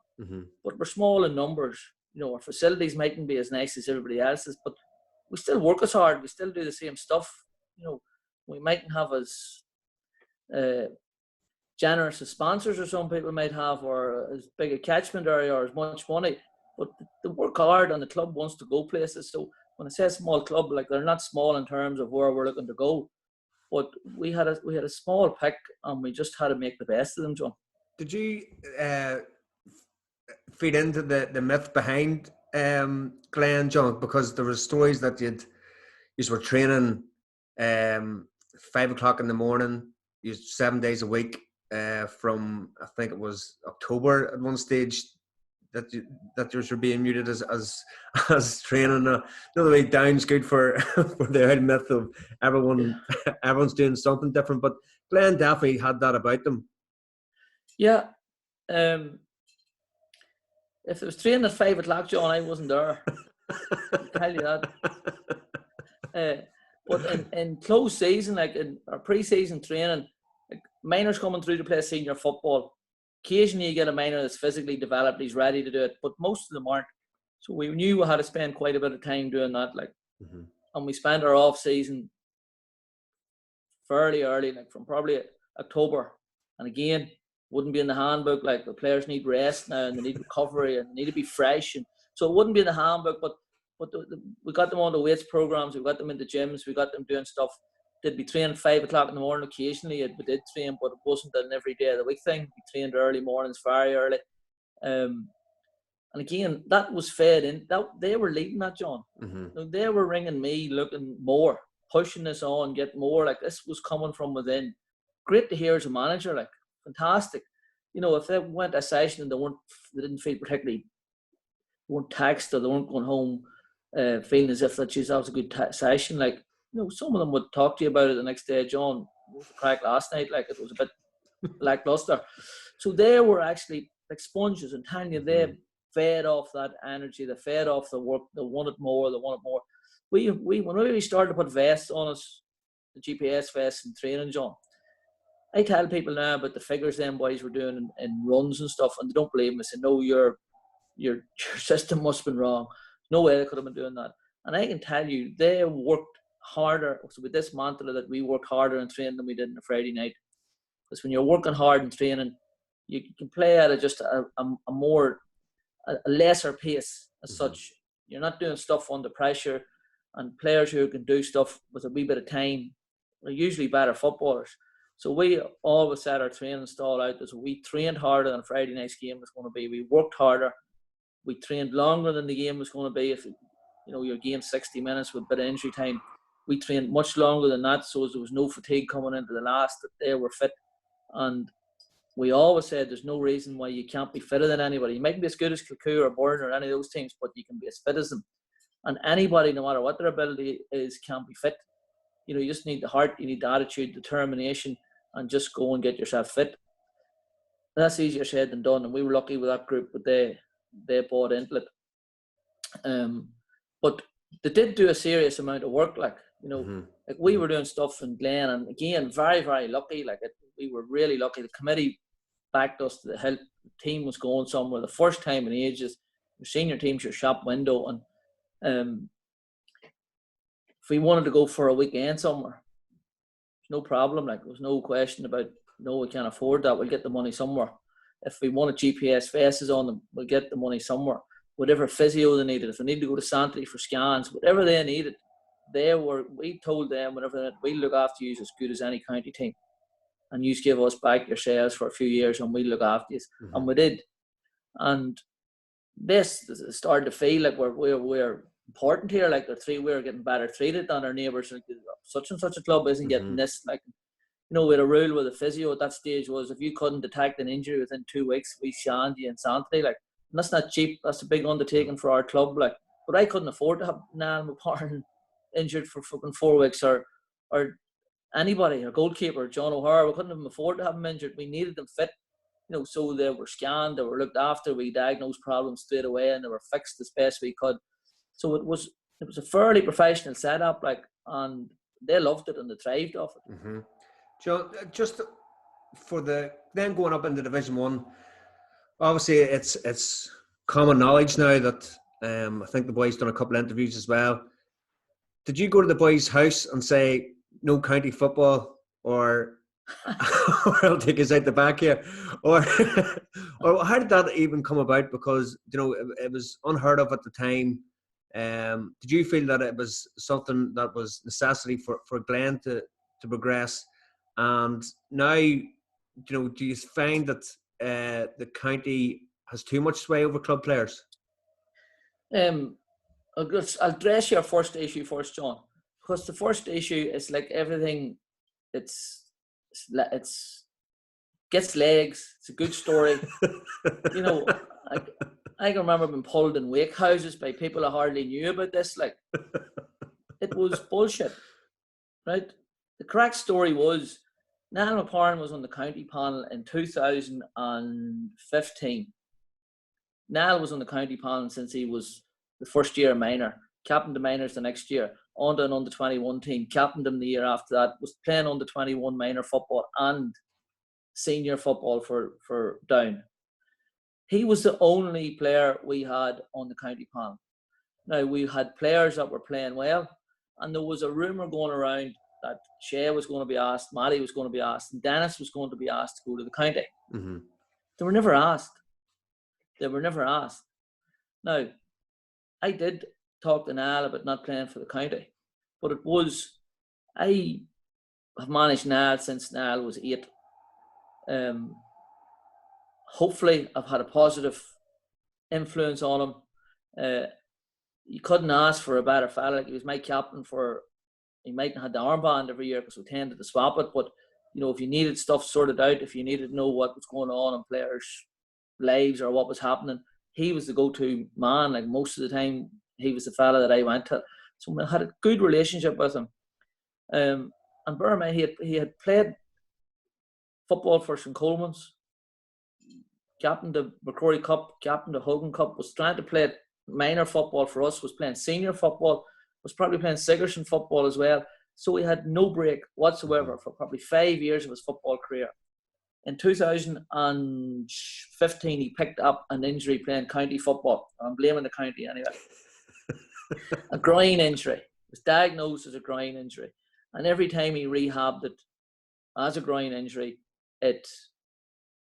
But we're small in numbers. You know, our facilities mightn't be as nice as everybody else's, but we still work as hard. We still do the same stuff. You know, we mightn't have as generous as sponsors or some people might have, or as big a catchment area or as much money, but they work hard and the club wants to go places. So when I say small club, like, they're not small in terms of where we're looking to go, but we had a small pick and we just had to make the best of them, John. Did you feed into the myth behind Glen, John? Because there were stories that you were training 5 o'clock in the morning, 7 days a week, from, I think it was October at one stage, that you were being muted as training. Another way down's good for the old myth of everyone's doing something different, but Glen definitely had that about them. Yeah. If it was training at 5 o'clock, John, I wasn't there. I'll tell you that. But in close season, like in our pre-season training, like, minors coming through to play senior football, occasionally you get a minor that's physically developed, he's ready to do it, but most of them aren't. So we knew we had to spend quite a bit of time doing that, like, and we spent our off season fairly early, like from probably October. And again, wouldn't be in the handbook. Like, the players need rest now and they need recovery and they need to be fresh, and so it wouldn't be in the handbook. But we got them on the weights programs, we got them in the gyms, we got them doing stuff. They'd be training 5 o'clock in the morning occasionally. We did train, but it wasn't an every day of the week thing. We trained early mornings, very early. And again, that was fed in. That they were leading that, John. They were ringing me, looking more, pushing us on, get more. Like, this was coming from within. Great to hear as a manager, like, fantastic. You know, if they went a session and they didn't feel particularly, they weren't taxed, or they weren't going home feeling as if that was a good session, like, you know, some of them would talk to you about it the next day. John, what was the crack last night? Like, it was a bit lackluster. So they were actually like sponges, and telling you, they fed off that energy, they fed off the work, they wanted more. When we started to put vests on us, the GPS vests and training, John, I tell people now about the figures them boys were doing in runs and stuff, and they don't believe me. They say, no, your system must have been wrong. No way they could have been doing that. And I can tell you, they worked harder. So with this mantra that we work harder in training than we did on a Friday night. Because when you're working hard in training, you can play at just a lesser pace as such. You're not doing stuff under pressure, and players who can do stuff with a wee bit of time are usually better footballers. So we always set our training style out as we trained harder than Friday night's game was going to be. We worked harder. We trained longer than the game was going to be. If your game 60 minutes with a bit of injury time, we trained much longer than that, so there was no fatigue coming into the last. That they were fit, and we always said there's no reason why you can't be fitter than anybody. You mightn't be as good as Kilcoo or Burn or any of those teams, but you can be as fit as them. And anybody, no matter what their ability is, can be fit. You just need the heart, you need the attitude, determination, and just go and get yourself fit. And that's easier said than done. And we were lucky with that group, but they bought into it. But they did do a serious amount of work, like we were doing stuff in Glen, and again, very, very lucky. We were really lucky. The committee backed us to the hilt. The team was going somewhere. The first time in ages, your senior team's your shop window, and if we wanted to go for a weekend somewhere, there's no problem. There was no question about, no, we can't afford that. We'll get the money somewhere. If we wanted GPS faces on them, we'll get the money somewhere. Whatever physio they needed, if they needed to go to Santry for scans, whatever they needed, we told them, whatever, we'll look after you as good as any county team. And you give us back your shares for a few years and we'll look after you. And we did. And this started to feel like we're important here. We're getting better treated than our neighbours. Such and such a club isn't getting this. We had a rule with the physio at that stage was, if you couldn't detect an injury within 2 weeks, we shunned you in Santry. And that's not cheap. That's a big undertaking for our club. But I couldn't afford to have Niall McParn injured for fucking 4 weeks, or anybody, our goalkeeper, John O'Hara. We couldn't afford to have him injured. We needed them fit, so they were scanned, they were looked after, we diagnosed problems straight away, and they were fixed as best we could. So it was a fairly professional setup, and they loved it and they thrived off it. Joe, just for then going up into Division 1, obviously it's common knowledge now that I think the boys done a couple of interviews as well. Did you go to the boys' house and say, no county football, or I'll take us out the back here, or how did that even come about? Because it was unheard of at the time. Did you feel that it was something that was necessity for Glen to progress? And now, do you find that the county has too much sway over club players? I'll address your first issue first, John, because the first issue is like everything. It's gets legs. It's a good story. I can remember being pulled in wake houses by people I hardly knew about this. It was bullshit, right? The correct story was, Niall McParn was on the county panel in 2015. Niall was on the county panel since he was the first year minor, captained the minors the next year, on to an under-21 team, captained them the year after that, was playing under-21 minor football and senior football for Down. He was the only player we had on the county panel. Now, we had players that were playing well, and there was a rumour going around that Shea was going to be asked, Matty was going to be asked, and Dennis was going to be asked to go to the county. They were never asked. Now, I did talk to Niall about not playing for the county, but I have managed Niall since Niall was 8. Hopefully, I've had a positive influence on him. You couldn't ask for a better fella. He was my captain he mightn't have had the armband every year because we tended to swap it, but if you needed stuff sorted out, if you needed to know what was going on in players' lives or what was happening, he was the go-to man. Most of the time, he was the fella that I went to. So I had a good relationship with him. And bear in mind, he had played football for St. Coleman's, captained the McCrory Cup, captained the Hogan Cup, was trying to play minor football for us, was playing senior football, was probably playing Sigerson football as well. So he had no break whatsoever for probably 5 years of his football career. In 2015, he picked up an injury playing county football. I'm blaming the county anyway. A groin injury. It was diagnosed as a groin injury. And every time he rehabbed it as a groin injury,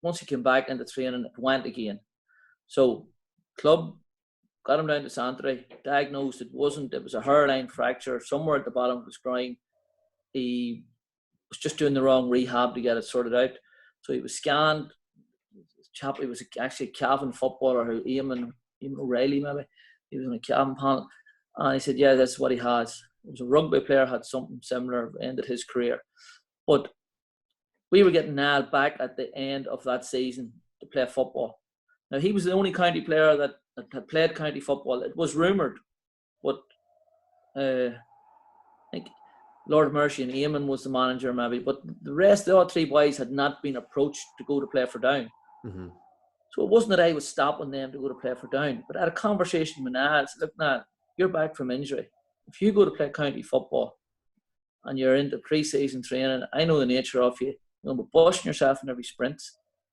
once he came back into training, it went again. So, club got him down to Santry, diagnosed it was a hairline fracture somewhere at the bottom of his groin. He was just doing the wrong rehab to get it sorted out. So he was scanned. He was actually a Cavan footballer, Eamon O'Reilly maybe. He was on a Cavan panel. And he said, yeah, that's what he has. He was a rugby player, had something similar, ended his career. But we were getting Niall back at the end of that season to play football. Now, he was the only county player that had played county football. It was rumoured, but I think Lord of Mercy and Eamon was the manager maybe, but the rest, the other three boys had not been approached to go to play for Down. Mm-hmm. So it wasn't that I was stopping them to go to play for Down, but I had a conversation with Niall. I said, look, Niall, you're back from injury. If you go to play county football and you're into pre-season training, I know the nature of you. You're going to be busting yourself in every sprint.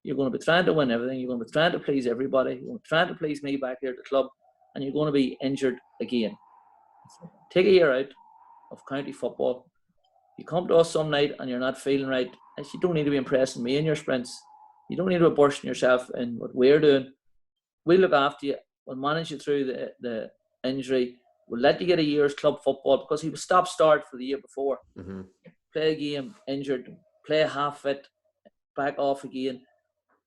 You're going to be trying to win everything. You're going to be trying to please everybody. You're going to be trying to please me back here at the club, and you're going to be injured again. Take a year out of county football. You come to us some night and you're not feeling right, you don't need to be impressing me in your sprints. You don't need to be bursting yourself in what we're doing. We'll look after you. We'll manage you through the injury. We'll let you get a year's club football, because he was stop-start for the year before. Mm-hmm. Play a game, injured, play half fit, back off again.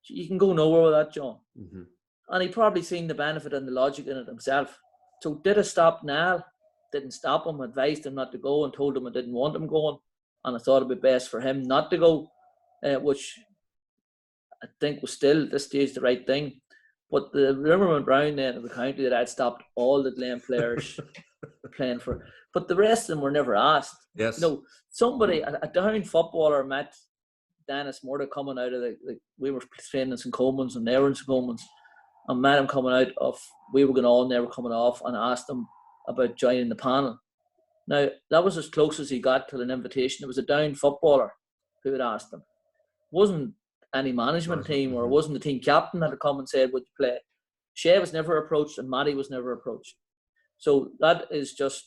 You can go nowhere with that, John. Mm-hmm. And he probably seen the benefit and the logic in it himself. So did it stop Niall? Didn't stop him, advised him not to go and told him I didn't want him going. And I thought it'd be best for him not to go, which I think was still at this stage the right thing. But the rumour went round then in the county that I'd stopped all the Glen players playing for. But the rest of them were never asked. Yes. You know, somebody, a Down footballer met Dennis Murdo coming out of we were training in St. Coleman's and they were in St. Coleman's, and met him coming out of, we were going on, they were coming off, and asked him about joining the panel. Now, that was as close as he got to an invitation. It was a Down footballer who had asked him. It wasn't any management team, or it wasn't the team captain that had come and said, would you play? Shea was never approached and Matty was never approached. So that is just,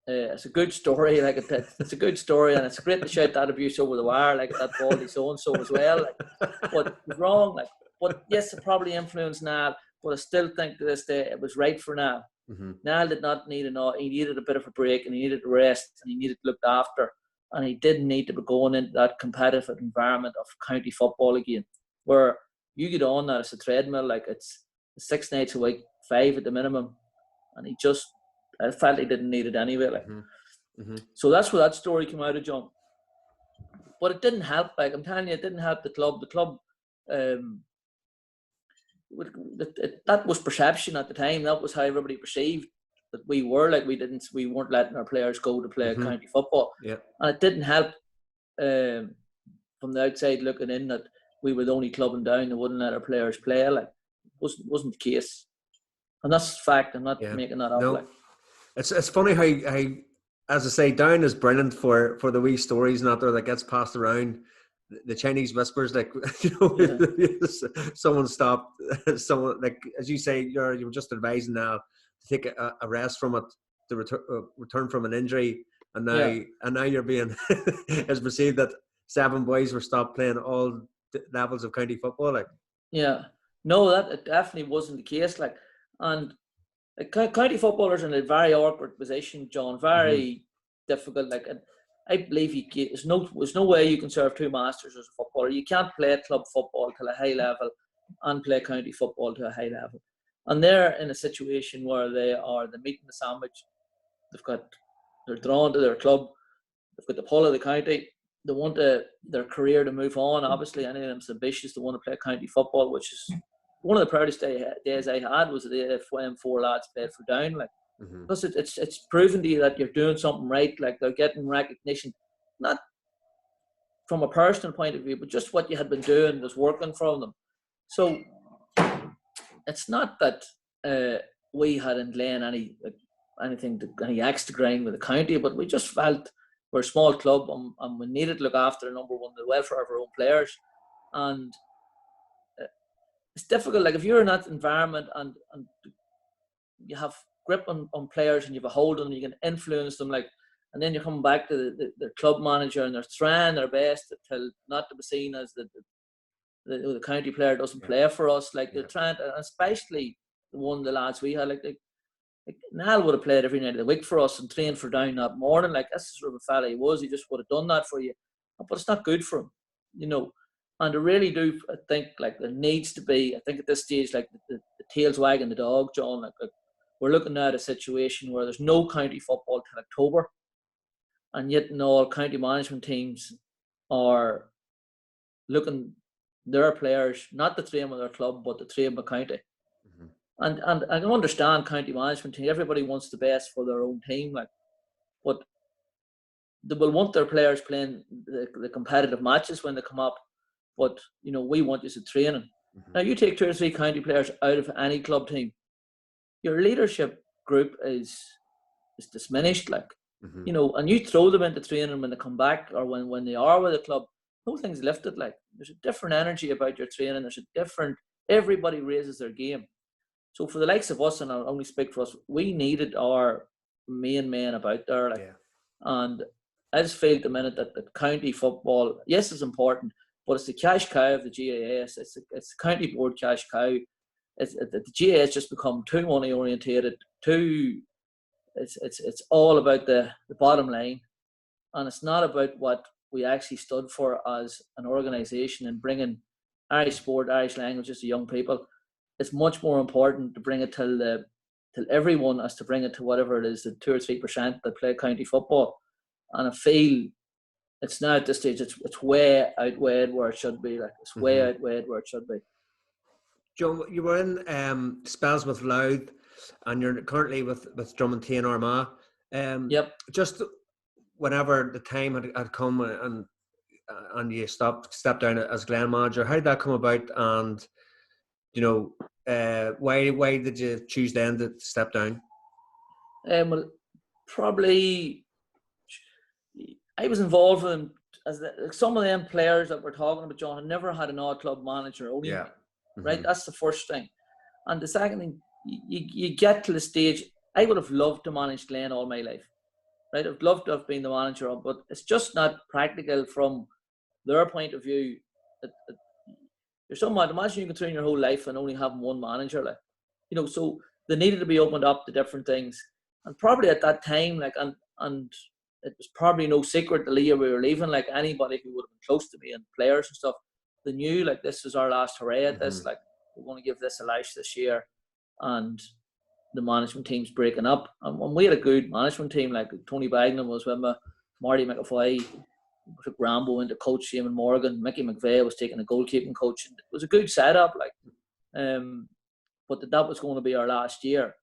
it's a good story. Like it's a good story, and it's great to shout that abuse over the wire, like that baldy so-and-so as well. Like, but it was wrong. Like, but yes, it probably influenced Niall, but I still think to this day it was right for Niall. Mm-hmm. Niall did not need he needed a bit of a break, and he needed rest, and he needed looked after, and he didn't need to be going into that competitive environment of county football again, where you get on that as a treadmill, like it's 6 nights a week, 5 at the minimum, and I felt he didn't need it anyway. Like. Mm-hmm. Mm-hmm. So that's where that story came out of, John. But it didn't help. Like I'm telling you, it didn't help the club. The club, that was perception at the time. That was how everybody perceived that we were. Like we weren't letting our players go to play county football. Yeah. And it didn't help from the outside looking in that we were the only club in Down that wouldn't let our players play. Like wasn't the case. And that's fact. I'm not making that up. No. Like. It's funny how as I say, Down is brilliant for the wee stories and that gets passed around. The Chinese whispers, like someone stopped, someone like as you say, you were just advising now to take a rest from it, to return from an injury, and now you're being as perceived that 7 boys were stopped playing all levels of county football. Like, no, that it definitely wasn't the case. Like, and county footballers in a very awkward position, John. Very difficult. Like, I believe there's no way you can serve 2 masters as a footballer. You can't play club football to a high level and play county football to a high level. And they're in a situation where they're meeting the sandwich. They're drawn to their club. They've got the pull of the county. They want their career to move on. Obviously, any of them's ambitious to want to play county football, which is one of the proudest days I had was the day when 4 lads played for Down. Like, because it's proven to you that you're doing something right. Like, they're getting recognition, not from a personal point of view, but just what you had been doing was working from them. So it's not that we had in Glen any axe to grind with the county, but we just felt we're a small club and we needed to look after number one, the welfare of our own players. And it's difficult. Like, if you're in that environment and you have grip on players and you have a hold on them, you can influence them, like, and then you're coming back to the club manager and they're trying their best to not to be seen as the county player doesn't play for us. Like, they're trying to, especially one of the lads we had, like Niall would have played every night of the week for us and trained for Down that morning. Like, that's the sort of a fella he was. He just would have done that for you, but it's not good for him, you know. And I really do think, like, there needs to be, I think at this stage, like, the tail's wagging the dog, John. Like, we're looking at a situation where there's no county football till October, and yet all county management teams are looking their players not to train with their club, but to train with county. And I can understand county management team. Everybody wants the best for their own team, like, but they will want their players playing the competitive matches when they come up. But we want you to training. Now you take 2 or 3 county players out of any club team, your leadership group is diminished, like, and you throw them into training when they come back or when they are with the club, no thing's lifted. Like, there's a different energy about your training. Everybody raises their game. So for the likes of us, and I'll only speak for us, we needed our main men about there. Like, and I just feel at the minute that the county football, yes, is important, but it's the cash cow of the GAS. It's the county board cash cow. The GAS just become too money orientated. It's all about the bottom line, and it's not about what we actually stood for as an organisation and bringing Irish sport, Irish languages to young people. It's much more important to bring it till everyone as to bring it to whatever it is, the 2 or 3% that play county football. And I feel it's now at this stage, it's way outweighed where it should be. Like, it's way outweighed where it should be. Joe, you were in spells with Louth, and you're currently with Drummond and Armagh. Yep. Just whenever the time had come and you stepped down as Glen manager, how did that come about? And why did you choose then to step down? Well, probably I was involved with them as some of them players that we're talking about, John, had never had an odd club manager. Only right. That's the first thing, and the second thing, you get to the stage. I would have loved to manage Glen all my life, right? I'd love to have been the manager, but it's just not practical from their point of view. You're someone, imagine you can train your whole life and only having one manager, like, so they needed to be opened up to different things. And probably at that time, like, and it was probably no secret the year we were leaving, like, anybody who would have been close to me and players and stuff, they knew, like, this was our last hooray at this, like, we're going to give this a lash this year. And the management team's breaking up. And we had a good management team, like Tony Bagnan was with me, Marty McAvoy, took Rambo into coach, Glamorgan, Mickey McVeigh was taking a goalkeeping coach. It was a good setup, like, but that was going to be our last year,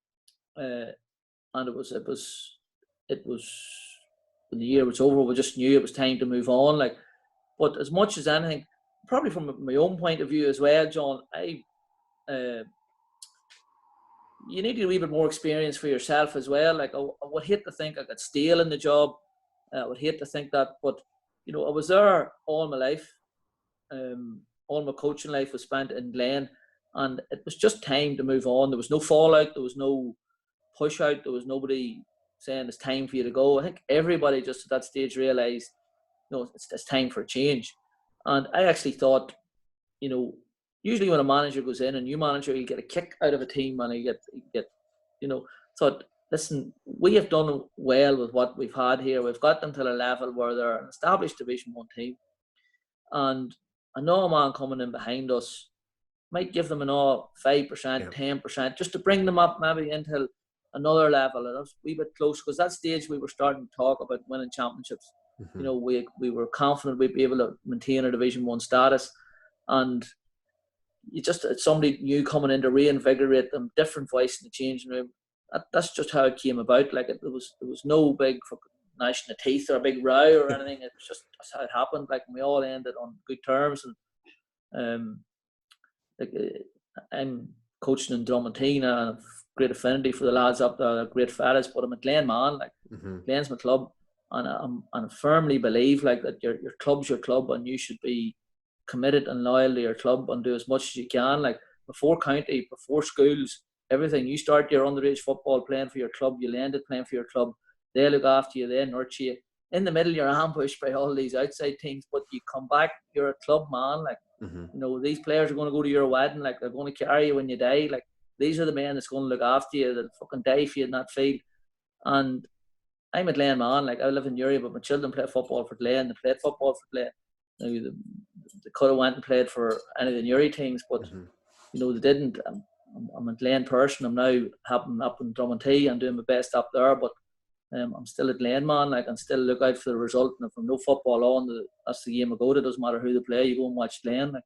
and it was when the year was over, we just knew it was time to move on, like. But as much as anything, probably from my own point of view as well, John, you need a wee bit more experience for yourself as well. Like, I would hate to think I could stale in the job. I would hate to think that, but I was there all my life. All my coaching life was spent in Glen, and it was just time to move on. There was no fallout. There was no push out. There was nobody saying it's time for you to go. I think everybody just at that stage realised, it's time for a change. And I actually thought, usually when a manager goes in, a new manager, you get a kick out of a team, and you get thought, listen, we have done well with what we've had here. We've got them to a level where they're an established Division 1 team. And I know a man coming in behind us might give them 5%, 10%, just to bring them up maybe into another level. And it was a wee bit close, because that stage we were starting to talk about winning championships. We were confident we'd be able to maintain a Division 1 status. And you just, somebody new coming in to reinvigorate them, different voice in the changing room. That's just how it came about. Like, there was no big gnashing of teeth or a big row or anything. It was just, that's how it happened. Like, we all ended on good terms. And I'm coaching in Drummond and I have great affinity for the lads up there. They're great fellas, but I'm a Glen man. Like, Glen's my club, and I firmly believe, like, that your club's your club, and you should be committed and loyal to your club and do as much as you can. Like, before county, before schools, everything. You start your underage football playing for your club, you end it playing for your club. They look after you, they nurture you. In the middle, you're ambushed by all these outside teams, but you come back, you're a club man. Like, these players are going to go to your wedding, like, they're going to carry you when you die. Like, these are the men that's going to look after you, that'll fucking die for you in that field. And I'm a Glen man. Like, I live in Uri, but my children play football for Glen. They played football for Glen. They could have went and played for any of the Uri teams, but they didn't. I'm a Glen person. I'm now happening up in Drummond. I'm doing my best up there, but I'm still a Glen man, like, and still look out for the result. And if I'm no football on, that's the game I go to. It doesn't matter who they play, you go and watch Glen. Like.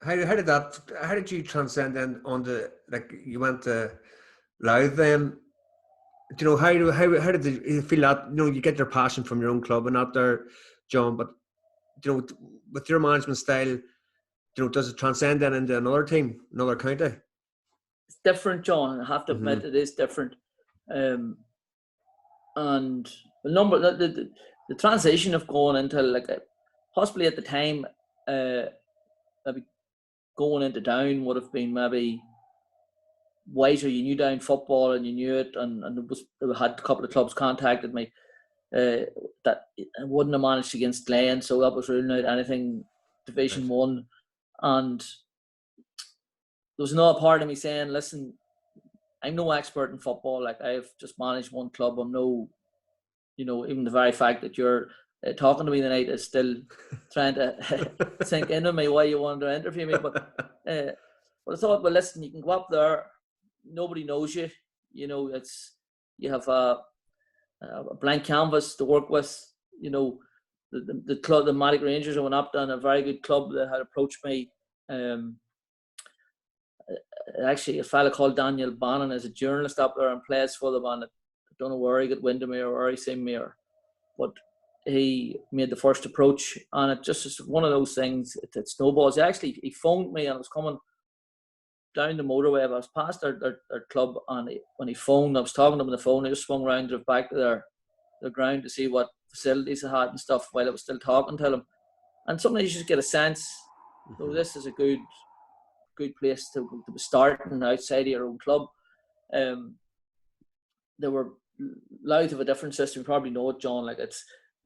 How did you transcend then on the, like, you went to Louth then? Do you know, how did you feel that, you know, you get your passion from your own club and not there, John, but, you know, with your management style, you know, does it transcend then into another team, another county? It's different, John. I have to admit, it is different. And the transition of going into, like, possibly at the time, maybe going into Down would have been maybe wiser. You knew Down football and you knew it, and it had a couple of clubs contacted me that I wouldn't have managed against Glen, so that was ruling out anything Division 1. And there was another part of me saying, listen, I'm no expert in football. Like, I've just managed one club. I'm no, you know, even the very fact that you're talking to me tonight is still trying to sink into me why you wanted to interview me. But I thought, well, listen, you can go up there. Nobody knows you. You know, you have a blank canvas to work with. You know, the club, the Matic Rangers, I went up there, and a very good club that had approached me. Actually, a fella called Daniel Bannon is a journalist up there and plays for them. And I don't know where he got wind of me or where he seen me, but he made the first approach, and it just is one of those things. It snowballs. He phoned me, and I was coming down the motorway. I was past their club, and when he phoned, I was talking to him on the phone. He just swung round to the back of their ground to see what facilities they had and stuff while I was still talking to him. And sometimes you just get a sense, oh, this is a good place to be starting outside of your own club. They were Louth of a different system. You probably know it, John. Like,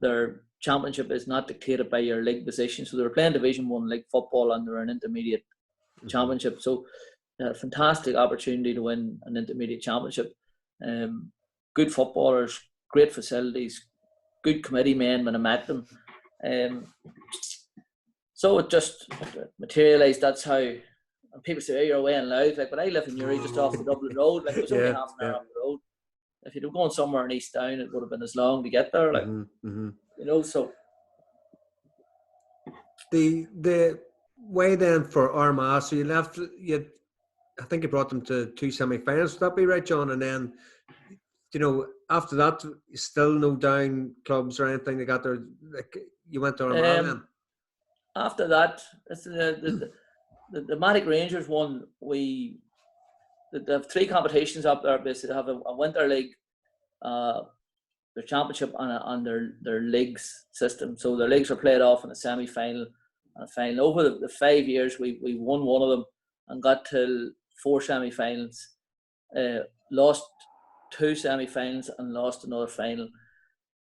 their championship is not dictated by your league position. So they were playing Division 1 league football, and they're an intermediate championship. So a fantastic opportunity to win an intermediate championship. Good footballers, great facilities, good committee men when I met them. So it just materialised. That's how. And people say, "Oh, you're away in Louth." Like, but I live in Newry, just off the Dublin Road. Like, it was only half an hour up the road. If you'd have gone somewhere in East Down, it would have been as long to get there. Like, you know, so. The way then for Armagh, so you left. I think you brought them to 2 semi-finals. Would that be right, John? And then, you know, after that, still no Down clubs or anything. They got there. Like, you went to Armagh then. After that, it's the Matic Rangers won. They have 3 competitions up there. Basically, they have a winter league, their championship, and their leagues system. So their leagues are played off in a semi-final and a final. Over the 5 years, we won one of them and got to 4 semi-finals. Lost 2 semi-finals and lost another final.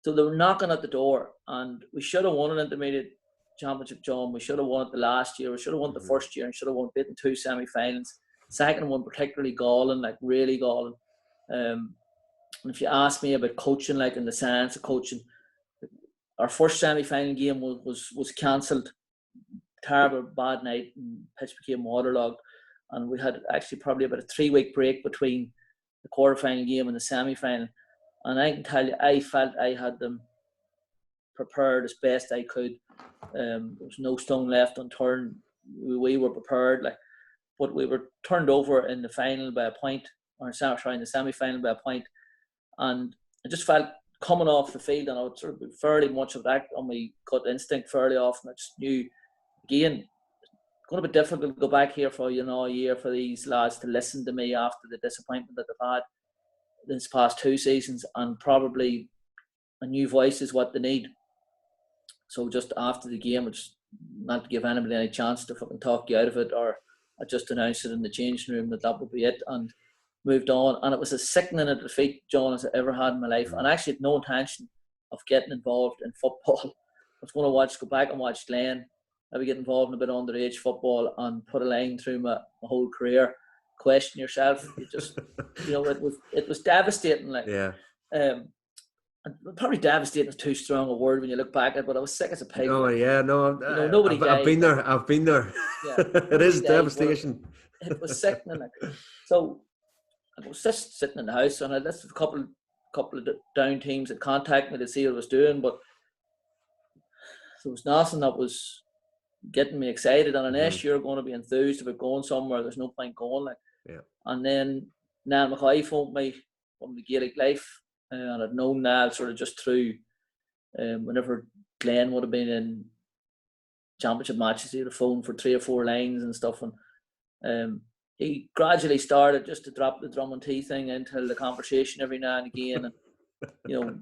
So they were knocking at the door, and we should have won an intermediate championship, John. We should have won it the last year. We should have won it the first year, and should have won it in 2 semi-finals. Second one particularly galling, like really galling. And if you ask me about coaching, like in the science of coaching, our first semi-final game was cancelled. Terrible, bad night, and pitch became waterlogged. And we had actually probably about a 3-week break between the quarter-final game and the semi-final. And I can tell you, I felt I had them prepared as best I could. There was no stone left unturned. We were prepared, like, but we were turned over in the final by a point, or sorry, in the semi-final by a point. And I just felt coming off the field, and I would sort of be fairly much of that on my gut instinct fairly often. I just knew, again, it's going to be difficult to go back here for, you know, a year for these lads to listen to me after the disappointment that they've had this past 2 seasons, and probably a new voice is what they need. So just after the game, it's not to give anybody any chance to fucking talk you out of it, or I just announced it in the changing room that would be it, and moved on. And it was as sickening a defeat, John, as I ever had in my life. And I actually had no intention of getting involved in football. I was going to go back and watch Glen, maybe get involved in a bit of underage football, and put a line through my whole career. Question yourself. You just, you know, it was devastating. Like, and probably devastating is too strong a word when you look back at it, but I was sick as a pig. Oh, yeah, no. You know, nobody died. I've been there. Yeah, it is devastation. It was sickening. So I was just sitting in the house, and I listened to a couple of couple of down teams that contacted me to see what I was doing, but there was nothing that was getting me excited. And unless you're going to be enthused about going somewhere, there's no point going. Like, and then Niall Mackay phoned me from the Gaelic Life, and I'd known Niall sort of just through whenever Glen would have been in championship matches, he would have phoned for 3 or 4 lines and stuff. And he gradually started just to drop the drum and tea thing into the conversation every now and again, and you know,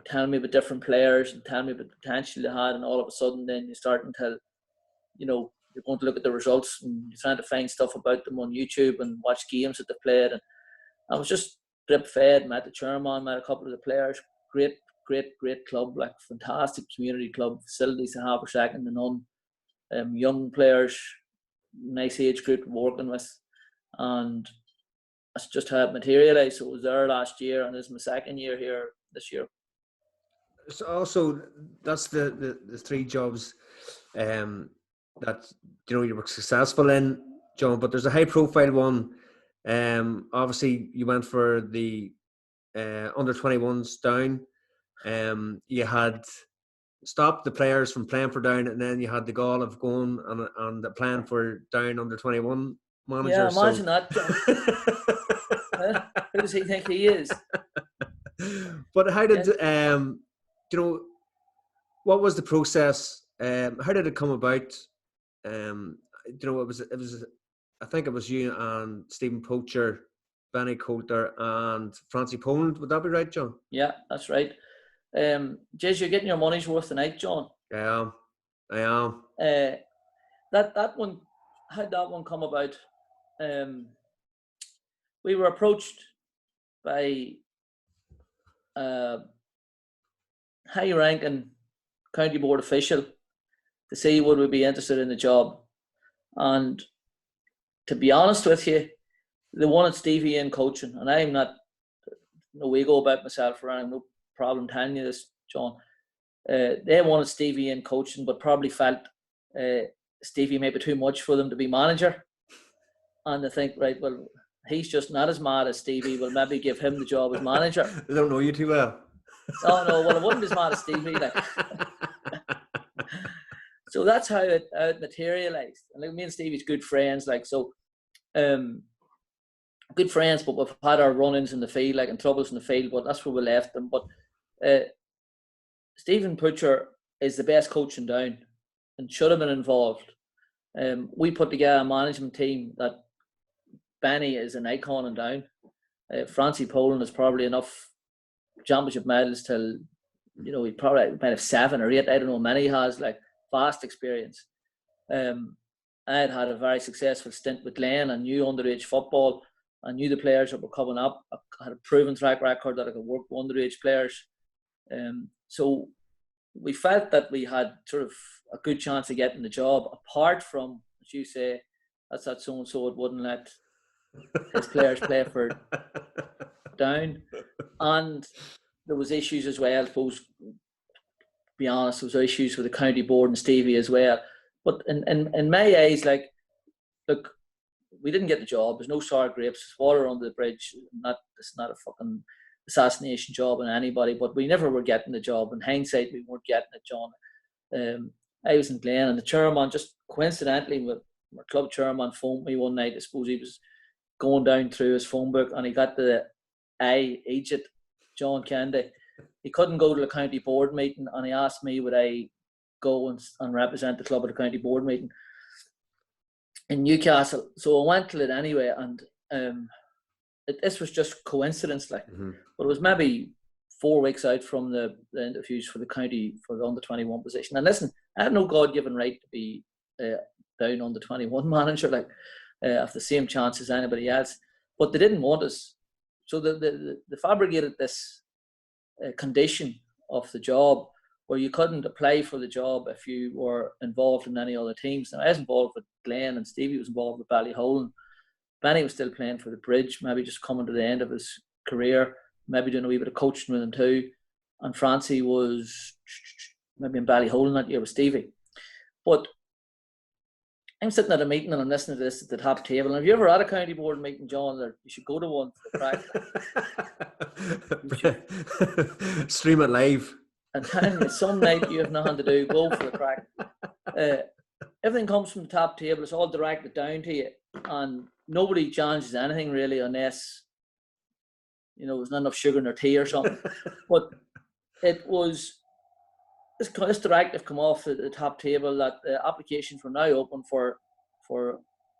telling me about different players and telling me about the potential they had, and all of a sudden then you start until, you know, you're going to look at the results and you're trying to find stuff about them on YouTube and watch games that they played. And I was just drip fed, met the chairman, met a couple of the players. Great club, like fantastic community club, facilities to have are second to none. Young players, nice age group working with, and that's just how it materialised. So I was there last year, and this is my second year here this year. So also, that's the 3 jobs that, you know, you were successful in, John. But there's a high profile one. Obviously, you went for the under 21s down. You had stopped the players from playing for down, and then you had the goal of going on the plan for down under 21 manager. Yeah, imagine that, John. Who does he think he is? But how did you know, what was the process? How did it come about? You know, it was I think it was you and Stephen Poacher, Benny Coulter, and Francie Poland. Would that be right, John? Yeah, that's right. Jez, you're getting your money's worth tonight, John. I am. That one, how'd that one come about? We were approached by high-ranking county board official to see would we be interested in the job. And to be honest with you, they wanted Stevie in coaching, and I'm not no ego about myself, or I have no problem telling you this, John. They wanted Stevie in coaching, but probably felt Stevie may be too much for them to be manager. And they think, right, well, he's just not as mad as Stevie. We'll maybe give him the job as manager. They don't know you too well. Oh no, well, I wouldn't be as mad as Stevie. Like. So that's how it materialised. And like, me and Stevie's good friends, like, so good friends, but we've had our run-ins in the field, like, and troubles in the field, but that's where we left them. But Stephen Poacher is the best coach in Down and should have been involved. We put together a management team that Benny is an icon in Down. Francie Poland has probably enough championship medals till, you know, he probably might have 7 or 8. I don't know how many he has, like, vast experience. I had a very successful stint with Glen. I knew underage football. I knew the players that were coming up. I had a proven track record that I could work with underage players. So we felt that we had sort of a good chance of getting the job, apart from, as you say, that's that so-and-so it wouldn't let his players play for Down. And there was issues as well, I suppose, to be honest, there was issues with the county board and Stevie as well. But in my eyes, like, look, we didn't get the job. There's no sour grapes. There's water under the bridge. It's not a fucking assassination job on anybody, but we never were getting the job. In hindsight, we weren't getting it, John. I was in Glen, and the chairman, just coincidentally, our club chairman phoned me one night. I suppose he was going down through his phone book, and he got the agent, John Kennedy. He couldn't go to the county board meeting, and he asked me would I go and represent the club at the county board meeting in Newcastle. So I went to it anyway, and this was just coincidence, like. But it was maybe 4 weeks out from the interviews for the county for the under-21 position. And listen, I had no God-given right to be down under-21 manager, like, have the same chance as anybody else. But they didn't want us, so they fabricated this condition of the job where you couldn't apply for the job if you were involved in any other teams. Now, I was involved with Glen, and Stevie was involved with Ballyholland. Benny was still playing for the Bridge, maybe just coming to the end of his career, maybe doing a wee bit of coaching with him too. And Francie was maybe in Ballyholland that year with Stevie. But I'm sitting at a meeting and I'm listening to this at the top table. And have you ever had a county board meeting, John? Or you should go to one for the crack. Stream it live. I'm telling you, some night you have nothing to do, go for the crack. Everything comes from the top table. It's all directed down to you. And nobody challenges anything really unless, there's not enough sugar in their tea or something. But it was... This directive come off the top table that the applications were now open for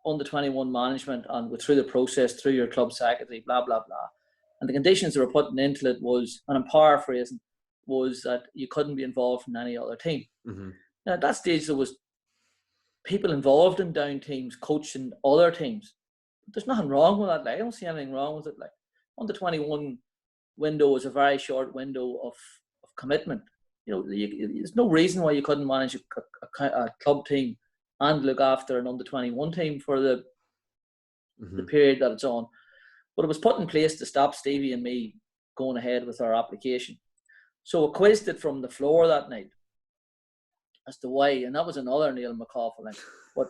under 21 management and go through the process through your club secretary, blah, blah, blah. And the conditions they were putting into it was, and I'm paraphrasing, was that you couldn't be involved in any other team. Mm-hmm. Now at that stage there was people involved in down teams coaching other teams. There's nothing wrong with that. Like, I don't see anything wrong with it. Like, under 21 window is a very short window of commitment. There's no reason why you couldn't manage a club team and look after an under 21 team for the period that it's on. But it was put in place to stop Stevie and me going ahead with our application. So I quizzed it from the floor that night as to why, and that was another Neil McCaughlin. But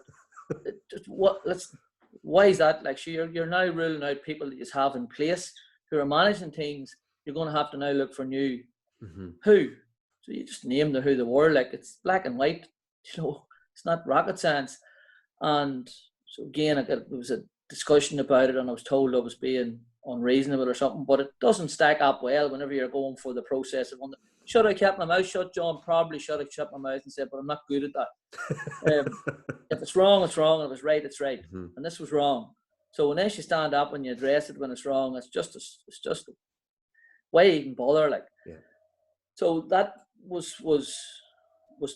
why is that? Like, so you're now ruling out people that you have in place who are managing teams. You're going to have to now look for new who. So you just name who they were. Like, it's black and white. It's not rocket science. And so again, there was a discussion about it, and I was told I was being unreasonable or something. But it doesn't stack up well whenever you're going for the process of should I kept my mouth shut, John? Probably should have shut my mouth and said, but I'm not good at that. If it's wrong, it's wrong. If it's right, it's right. And this was wrong. So unless you stand up and you address it when it's wrong, it's just why even bother? Like, so that was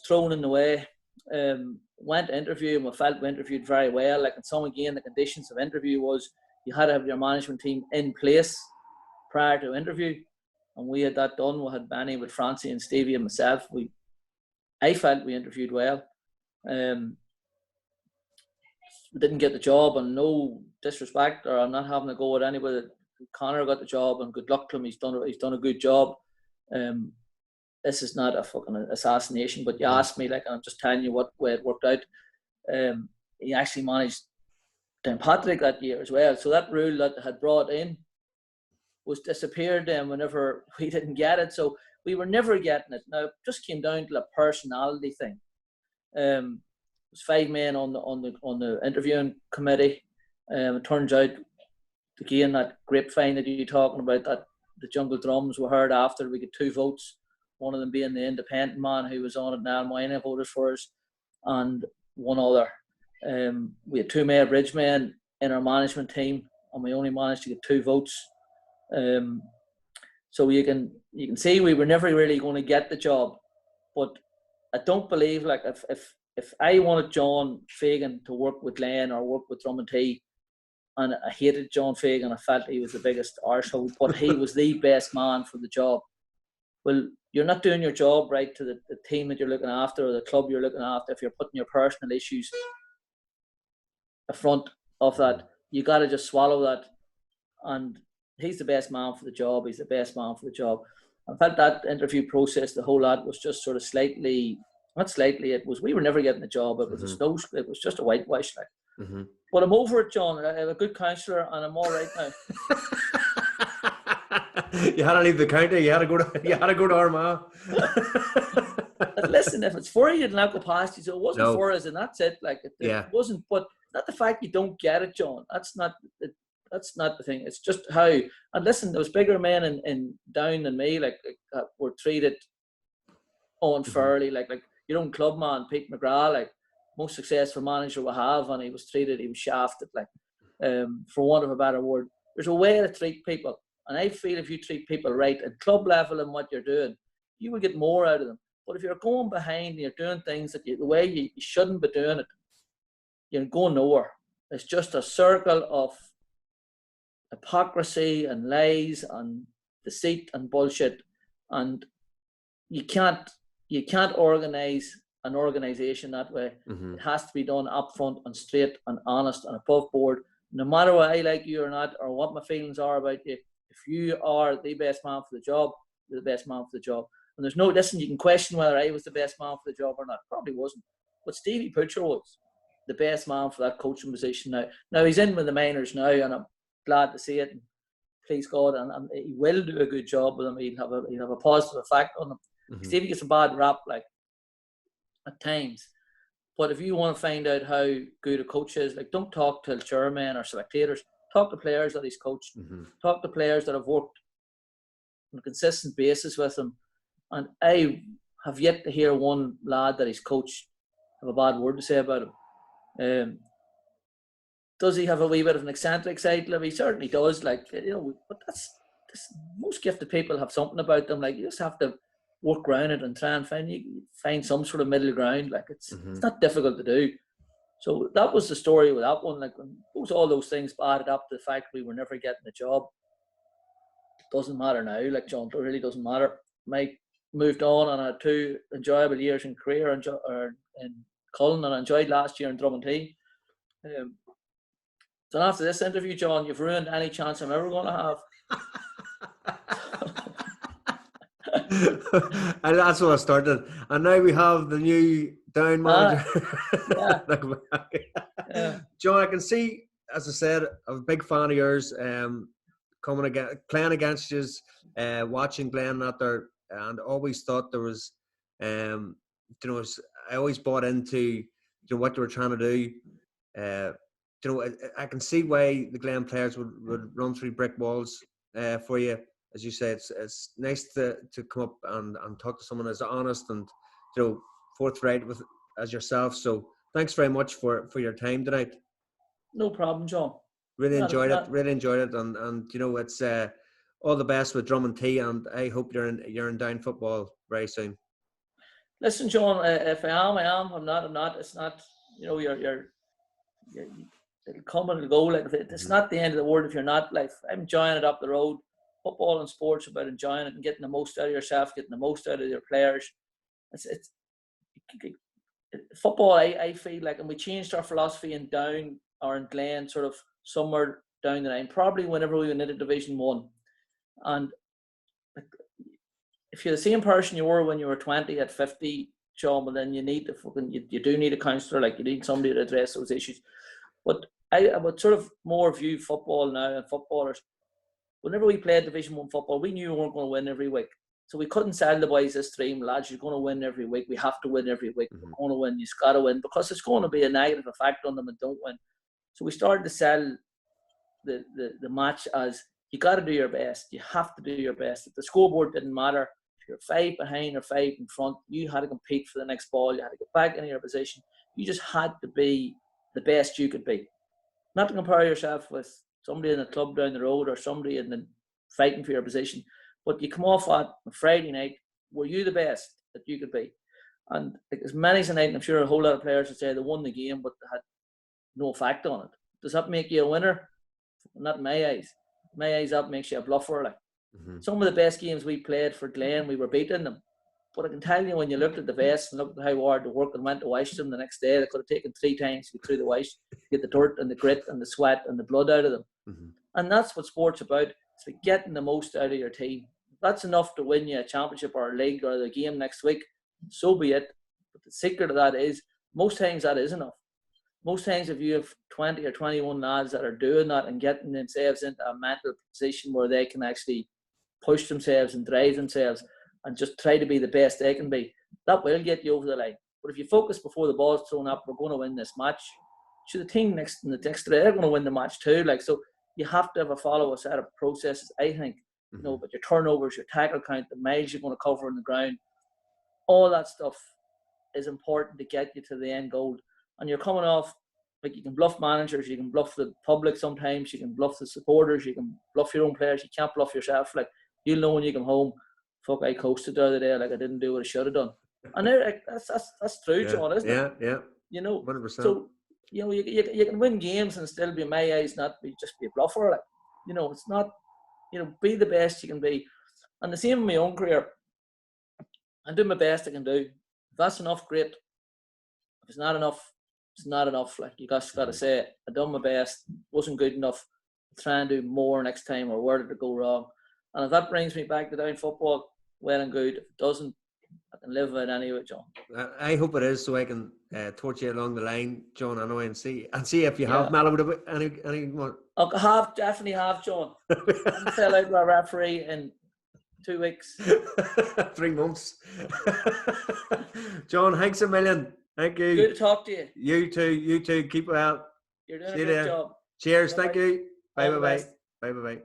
thrown in the way. Went to interview, and we felt we interviewed very well. Like, and some, again, the conditions of interview was you had to have your management team in place prior to interview, and we had that done. We had Benny with Francie and Stevie and myself. I felt we interviewed well. We didn't get the job, and no disrespect, or I'm not having a go at anybody. Connor got the job, and good luck to him. He's done a good job. This is not a fucking assassination, but you asked me, like, I'm just telling you what way it worked out. He actually managed Downpatrick that year as well. So that rule that they had brought in was disappeared then whenever we didn't get it. So we were never getting it. Now, it just came down to a personality thing. It was 5 men on the interviewing committee. It turns out, again, that grapevine that you're talking about, that the Jungle Drums were heard after, we got 2 votes. One of them being the independent man who was on it now, Moyna voted for us, and one other. We had 2 Mayor Bridge men in our management team, and we only managed to get 2 votes. So you can see we were never really going to get the job. But I don't believe, like, if I wanted John Fagan to work with Glen or work with Drummond, and I hated John Fagan, I felt he was the biggest arsehole, but he was the best man for the job. Well, you're not doing your job right to the team that you're looking after or the club you're looking after if you're putting your personal issues in front of that. You got to just swallow that. And he's the best man for the job. He's the best man for the job. I felt that interview process, the whole lot was just sort of we were never getting the job. It was it was just a whitewash. Like. But I'm over it, John. I have a good counsellor and I'm all right now. You had to leave the county. You had to go to Armagh. Listen, if it's for you, it'll not go past you. So it wasn't for us, and that's it. Like, it wasn't. But not the fact you don't get it, John. That's not the thing. It's just how. And listen, there was bigger men in down than me. Like, were treated unfairly. Like your own clubman, Pete McGrath, like most successful manager we have, and he was shafted. Like, for want of a better word, there's a way to treat people. And I feel if you treat people right at club level and what you're doing, you will get more out of them. But if you're going behind and you're doing things the way you shouldn't be doing it, you're going nowhere. It's just a circle of hypocrisy and lies and deceit and bullshit. And you can't organise an organisation that way. It has to be done upfront and straight and honest and above board. No matter what I like you or not, or what my feelings are about you, if you are the best man for the job, you're the best man for the job. And listen, you can question whether I was the best man for the job or not. Probably wasn't. But Stevie Butcher was. the best man for that coaching position now. Now he's in with the minors now, and I'm glad to see it. And please God, and he will do a good job with them. He'll have a positive effect on them. Mm-hmm. Stevie gets a bad rap, like, at times. But if you want to find out how good a coach is, like, don't talk to chairmen or spectators. Talk to players that he's coached. Mm-hmm. Talk to players that have worked on a consistent basis with him. And I have yet to hear one lad that he's coached have a bad word to say about him. Does he have a wee bit of an eccentric side to him? He certainly does. Like, but that's most gifted people have something about them. Like, you just have to work around it and try and find some sort of middle ground. Like, it's not difficult to do. So that was the story with that one. Like, all those things added up to the fact we were never getting a job. It doesn't matter now. Like, John, it really doesn't matter. Mike moved on and had 2 enjoyable years in career in Cullen, and I enjoyed last year in Drummond. So after this interview, John, you've ruined any chance I'm ever going to have. And that's what I started. And now we have the new down manager. Yeah. John, I can see, as I said, I'm a big fan of yours. Playing against you, watching Glen out there, and always thought there was, I always bought into what they were trying to do. I can see why the Glen players would run through brick walls for you. As you say, it's nice to come up and talk to someone as honest and forthright as yourself. So thanks very much for your time tonight. No problem, John. Really enjoyed it. And it's all the best with Drummond T, and I hope you're in down football very soon. Listen, John, if I am. I'm not. It's not. You're it'll come and it'll go. Like, it's not the end of the world if you're not. Like, I'm enjoying it up the road. Football and sports about enjoying it and getting the most out of yourself, getting the most out of your players. It's football. I feel like, and we changed our philosophy in Down or in Glen, sort of somewhere down the line, probably whenever we went into Division 1. And if you're the same person you were when you were 20 at 50, Sean, well, then you need you do need a counsellor. Like, you need somebody to address those issues. But I would sort of more view football now and footballers. Whenever we played Division 1 football, we knew we weren't going to win every week. So we couldn't sell the boys this dream, lads, you're going to win every week. We have to win every week. We're going to win. You've got to win, because it's going to be a negative effect on them and don't win. So we started to sell the match as, you got to do your best. You have to do your best. If the scoreboard didn't matter, if you're 5 behind or 5 in front, you had to compete for the next ball. You had to get back into your position. You just had to be the best you could be. Not to compare yourself with somebody in a club down the road or somebody in the fighting for your position, but you come off at a Friday night, were you the best that you could be? And like, as many as a night, I'm sure a whole lot of players would say they won the game, but they had no effect on it. Does that make you a winner? Not in my eyes. In my eyes, that makes you a bluffer. Like, some of the best games we played for Glen, we were beating them. But I can tell you, when you looked at the vests and looked at how hard they worked and went to wash them the next day, they could have taken 3 times to get through the wash, get the dirt and the grit and the sweat and the blood out of them. And that's what sport's about. It's like getting the most out of your team. If that's enough to win you a championship or a league or the game next week, so be it. But the secret of that is, most times that is enough. Most times, if you have 20 or 21 lads that are doing that and getting themselves into a mental position where they can actually push themselves and drive themselves and just try to be the best they can be, that will get you over the line. But if you focus before the ball's thrown up, we're going to win this match, so the team next day, they're going to win the match too. Like, so you have to follow a set of processes, I think. But your turnovers, your tackle count, the miles you're going to cover on the ground, all that stuff is important to get you to the end goal. And you're coming off, like, you can bluff managers, you can bluff the public sometimes, you can bluff the supporters, you can bluff your own players, you can't bluff yourself. Like, you'll know when you come home, fuck, I coasted the other day, like, I didn't do what I should have done. And like, that's true, John, isn't it? Yeah. 100%. 100%. So, you can win games and still be, in my eyes, just be a bluffer. Like, it's not, be the best you can be. And the same in my own career. I do my best I can do. If that's enough, great. If it's not enough, it's not enough. Like, you just got to say, I done my best, wasn't good enough, try and do more next time, or where did it go wrong? And if that brings me back to down football, well and good. If it doesn't, can live with it anyway, John. I hope it is, so I can torch you along the line, John, anyway, and see if you have Yeah. mellowed any more. Definitely have, John. I'm fell out with a referee in 2 weeks. 3 months. John, thanks a million. Thank you. Good to talk to you. You too. Keep well. You're doing See a you great there. job. Cheers. Bye-bye. Thank you. All the Bye. best. Bye.